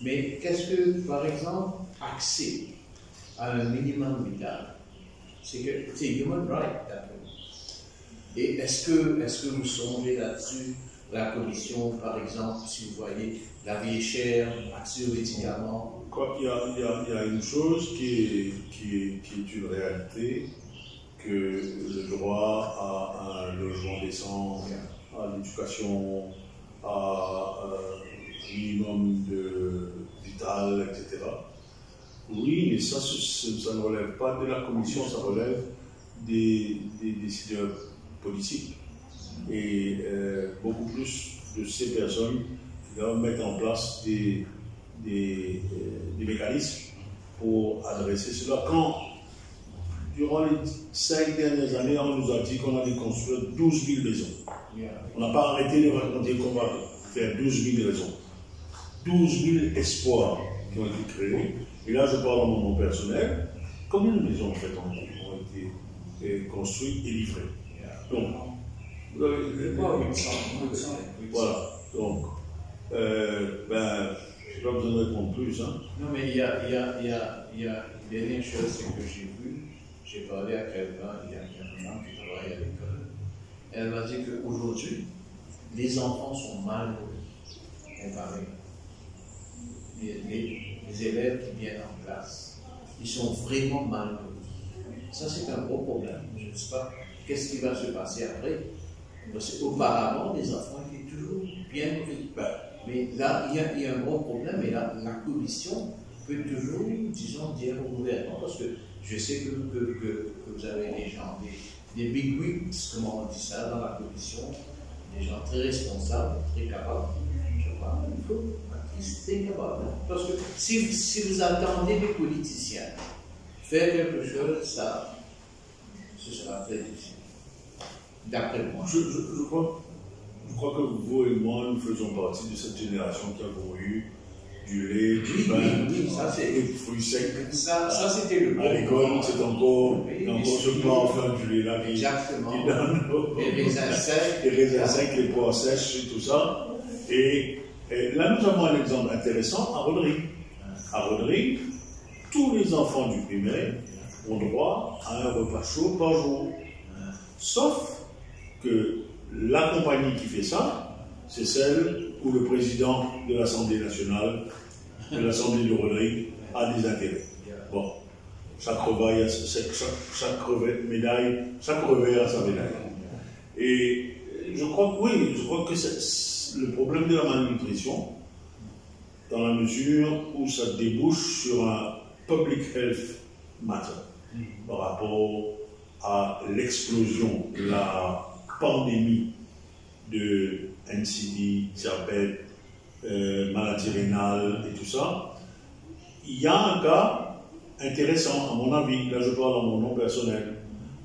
Mais qu'est-ce que, par exemple, accès à un minimum vital, c'est human right, d'après vous. Et est-ce que vous songez là-dessus, la commission, par exemple, si vous voyez la vie est chère, accès aux médicaments? Il y a une chose qui est une réalité, que le droit à un logement décent, à l'éducation, à un minimum vital, etc. Oui, mais ça ne relève pas de la commission, ça relève des décideurs politiques. Et beaucoup plus de ces personnes qui doivent mettre en place des mécanismes pour adresser cela. Quand, durant les 5 dernières années, on nous a dit qu'on allait construire 12 000 maisons. On n'a pas arrêté de raconter qu'on va faire 12 000 maisons. 12 000 espoirs qui ont été créés. Et là, je parle en mon nom personnel. Combien de maisons en fait ont été construites et livrées? Donc, vous avez voilà. Donc, je n'ai pas besoin de répondre plus. Hein. Non, mais il y a une dernière chose que j'ai vue. J'ai parlé à quelqu'un, il y a un moment qui travaille à l'école. Elle m'a dit qu'aujourd'hui, les enfants sont mal comparés. Les élèves qui viennent en classe, ils sont vraiment mal nourris. Ça, c'est un gros problème. Je ne sais pas qu'est-ce qui va se passer après. Parce qu'auparavant, les enfants étaient toujours bien nourris. Mais là, il y a un gros problème, et là, la commission peut toujours, disons, dire au gouvernement, parce que je sais que vous avez des gens, des big wigs, comment on dit ça, dans la commission, des gens très responsables, très capables. Je pas, il faut think about that. Parce que si vous attendez des politiciens faire quelque chose, ça, ce sera très difficile. D'après moi. Je crois que vous et moi, nous faisons partie de cette génération qui avons eu du lait, du pain, des fruits secs. Ça c'était le bon. À l'école, c'est encore ce parfum du lait là qui donne les raisins secs. Les raisins secs, les pois sèches et tout ça. Et là, nous avons un exemple intéressant à Rodrigue. À Rodrigue, tous les enfants du primaire ont droit à un repas chaud par jour. Sauf que la compagnie qui fait ça, c'est celle où le président de l'Assemblée nationale, de l'Assemblée de Rodrigue, a des intérêts. Bon, chaque revers a sa médaille. Et je crois que c'est le problème de la malnutrition, dans la mesure où ça débouche sur un public health matter par rapport à l'explosion de la pandémie de NCD, diabète, maladie rénale et tout ça. Il y a un cas intéressant, à mon avis, là je parle en mon nom personnel.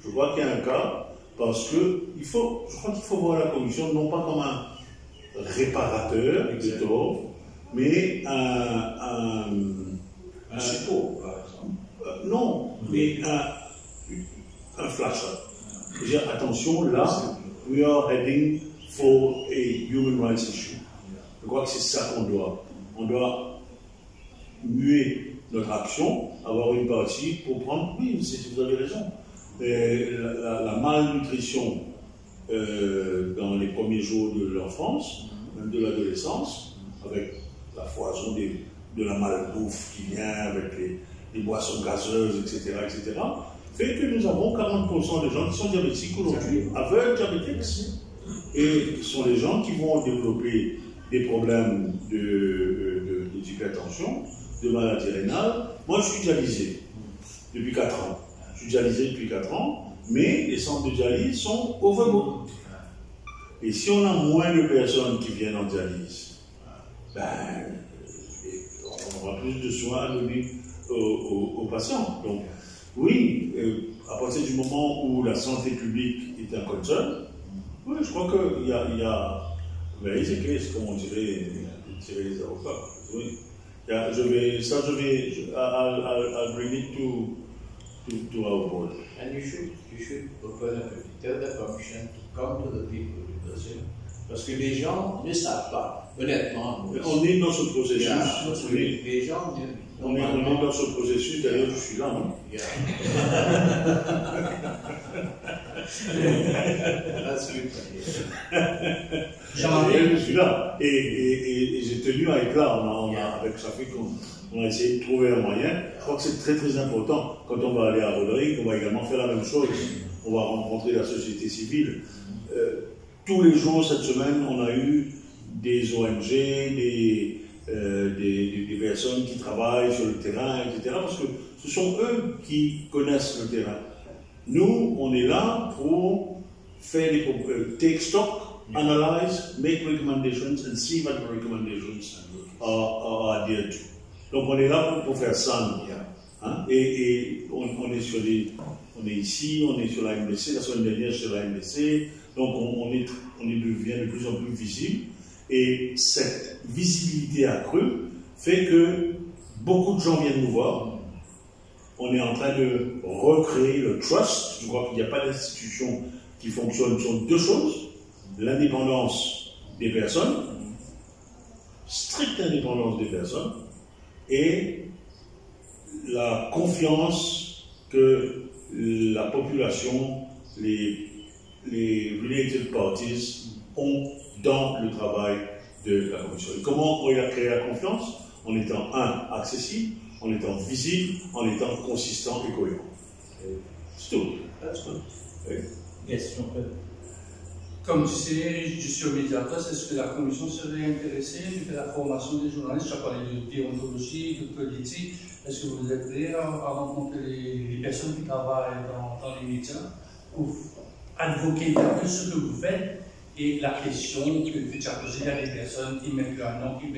Je crois qu'il y a un cas parce que je crois qu'il faut voir la commission non pas comme un réparateur de tort, mais un support, par exemple. Non, mais un flash-up. Attention, là, we are heading for a human rights issue. Je crois que c'est ça qu'on doit. On doit muer notre action, avoir une partie pour prendre. Oui, vous avez raison. La malnutrition dans les premiers jours de l'enfance, même de l'adolescence, avec la foison de la malbouffe qui vient avec les boissons gazeuses, etc., fait que nous avons 40% de gens qui sont diabétiques aujourd'hui, aveugles diabétiques. Et ce sont les gens qui vont développer des problèmes d'hypertension, de maladie rénale. Moi, je suis dialysé depuis 4 ans. Je suis dialysé depuis 4 ans, mais les centres de dialyse sont overbooked. Et si on a moins de personnes qui viennent en dialyse, on aura plus de soins à donner aux patients. Donc, oui, à partir du moment où la santé publique est un concern, oui, je crois qu'il y a les cases, comme on dirait, tirer les avocats. Oui. I'll bring it to our board. And you should open up tell the commission to come to the people du Brésil. Parce que les gens ne savent pas, honnêtement. On est dans ce processus. Les gens on est dans ce processus, d'ailleurs je suis là, non? Je suis là. Et j'ai tenu à être là. Avec Safi, on a essayé de trouver un moyen. Je crois que c'est très très important. Quand on va aller à Rodrigue, on va également faire la même chose. On va rencontrer la société civile. Tous les jours cette semaine, on a eu des ONG, des personnes qui travaillent sur le terrain, etc. Parce que ce sont eux qui connaissent le terrain. Nous, on est là pour faire take stock, analyze, make recommendations, and see what the recommendations are adhered to. Donc on est là pour faire ça. Hein? Et on est ici, on est sur la MBC, la semaine dernière sur la MBC, donc on devient de plus en plus visible. Et cette visibilité accrue fait que beaucoup de gens viennent nous voir. On est en train de recréer le trust. Je crois qu'il n'y a pas d'institution qui fonctionne sur deux choses. L'indépendance des personnes, stricte indépendance des personnes, et la confiance que la population, les related parties ont dans le travail de la commission. Et comment on a créé la confiance? En étant, accessible, en étant visible, en étant consistant et cohérent. C'est tout. Question. Comme tu sais, je suis au médiateur, est-ce que la commission serait intéressée de faire la formation des journalistes? Tu as parlé de déontologie, de politique. Est-ce que vous êtes prêts à rencontrer les personnes qui travaillent dans les médias pour advoquer un peu ce que vous faites Et la question que tu as posée, il y a des personnes qui mettent leur nom, qui ne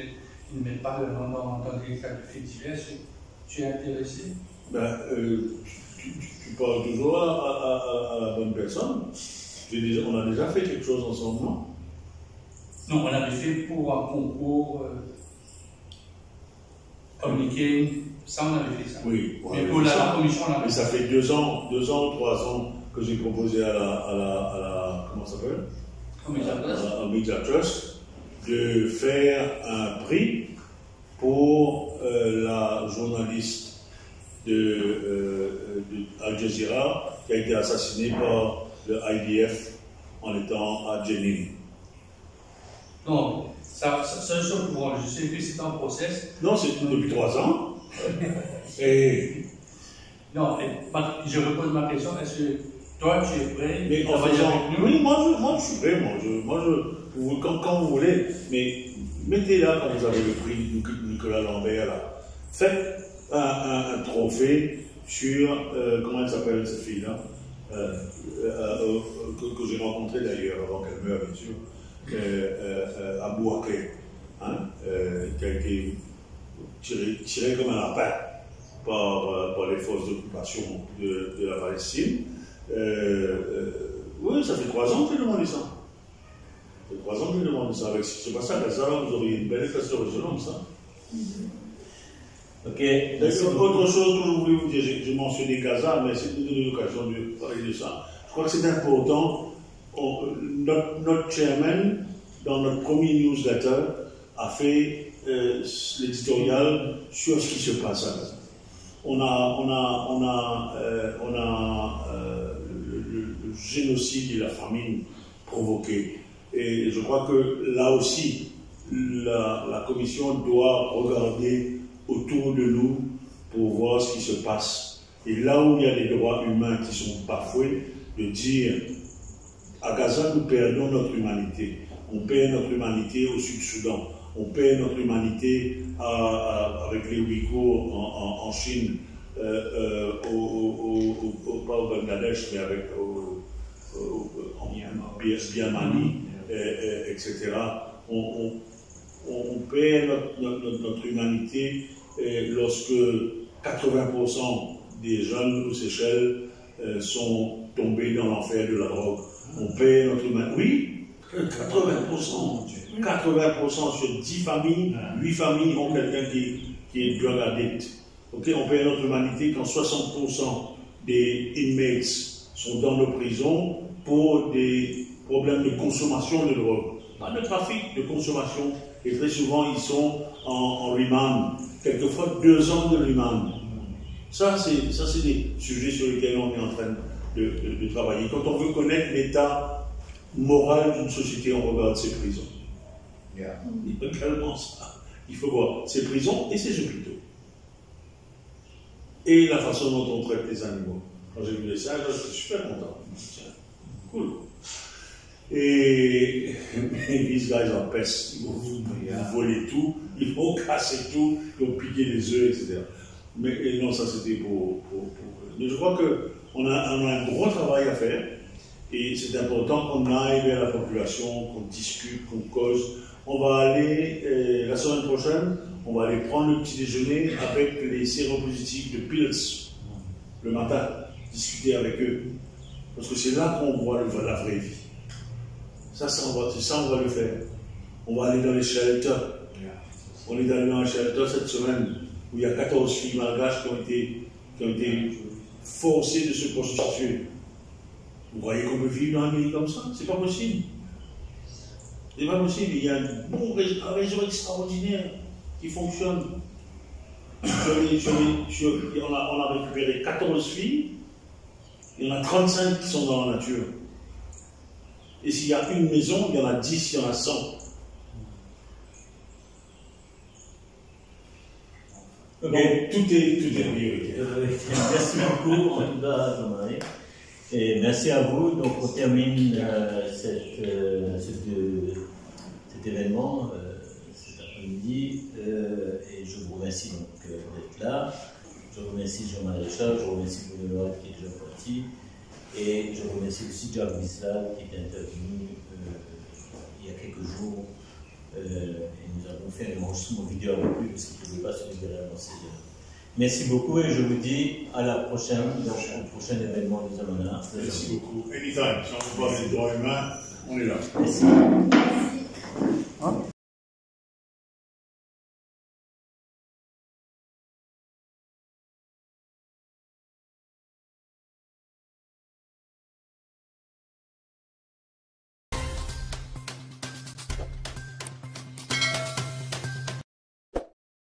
mettent pas leur nom dans les cas de faits divers. Tu es intéressé? Ben, tu parles toujours à la bonne personne. On a déjà fait quelque chose ensemble, non? Non, on avait fait pour un concours communiqué, ça on avait fait ça. Oui. Mais pour la commission, on a Mais fait ça fait 2 ans ou 3 ans que j'ai proposé à la comment ça s'appelle? À Media Trust de faire un prix pour la journaliste de Al Jazeera qui a été assassinée par le IDF en étant à Jenin. Non, ça je suis au courant. Je sais que c'est un process. Non, c'est depuis 3 ans. Et non, je repose ma question. Est-ce que toi, tu es prêt mais en faisant, oui, moi je suis prêt. Quand vous voulez, mais mettez là quand vous avez le prix Nicolas Lambert là. Faites un trophée sur comment elle s'appelle cette fille-là que j'ai rencontrée d'ailleurs avant qu'elle meure, bien sûr. À Bouaké, hein, qui a été tiré comme un lapin par les forces d'occupation de la Palestine. Oui, ça fait 3 ans que j'ai demandé ça. Ça fait 3 ans que j'ai demandé ça. Avec ce qui se passe à Gaza, vous auriez une belle équation résonante, ça. Ok. Autre chose que je voulais vous dire, j'ai mentionné Gaza, mais c'est une occasion de parler de ça. Je crois que c'est important. Notre chairman, dans notre premier newsletter, a fait l'éditorial sur ce qui se passe à Gaza. On a le génocide et la famine provoquée. Et je crois que là aussi, la Commission doit regarder autour de nous pour voir ce qui se passe. Et là où il y a des droits humains qui sont bafoués, de dire à Gaza, nous perdons notre humanité. On perd notre humanité au Sud-Soudan. On perd notre humanité avec les Ouïghours en Chine, pas au Bangladesh, mais en Birmanie, etc. On perd notre humanité lorsque 80% des jeunes aux Seychelles sont tombés dans l'enfer de la drogue. On perd notre humanité. Oui, 80%. 80% sur 10 familles, 8 familles ont quelqu'un qui est drug addict. Okay? On perd notre humanité quand 60% des inmates sont dans nos prisons pour des problèmes de consommation de drogue. Pas de trafic, de consommation. Et très souvent, ils sont en remand. Quelquefois, 2 ans de remand. Ça, c'est des sujets sur lesquels on est en train de travailler. Quand on veut connaître l'état moral d'une société, on regarde ses prisons. Yeah. Également ça. Il faut voir ses prisons et ses hôpitaux. Et la façon dont on traite les animaux. Quand j'ai vu les singes, j'étais super content. Tiens, cool. Et these guys are pests. Ils vont voler tout, ils vont casser tout, ils vont piquer les œufs, etc. Mais non, ça c'était pour. Mais je crois qu'on a un gros travail à faire. Et c'est important qu'on aille vers la population, qu'on discute, qu'on cause. On va aller, la semaine prochaine, on va aller prendre le petit déjeuner avec les séropositifs de Pils le matin, discuter avec eux. Parce que c'est là qu'on voit la vraie vie. C'est ça, on va le faire. On va aller dans les shelters. On est allé dans les shelters cette semaine où il y a 14 filles malgaches qui ont été forcées de se prostituer. Vous croyez qu'on peut vivre dans un pays comme ça? C'est pas possible. C'est pas possible. Il y a un réseau extraordinaire qui fonctionne. On a récupéré 14 filles, il y en a 35 qui sont dans la nature. Et s'il y a une maison, il y en a 10, il y en a 100. Donc tout est prioritaire. Merci beaucoup, en tout cas, Jean-Marie. Et merci à vous. Donc on termine cet événement cet après-midi. Et je vous remercie donc d'être là. Je remercie Jean-Marie Richard, je remercie Bruno qui est déjà parti. Et je remercie aussi Jacques Wislav qui est intervenu fait mon vidéo avec lui parce qu'il ne pouvait pas se libérer avant 6 heures. Merci beaucoup et je vous dis à la prochaine, au prochain événement de Zamana. Merci beaucoup. Anytime, si on peut parler des droits humains, on est là. Merci.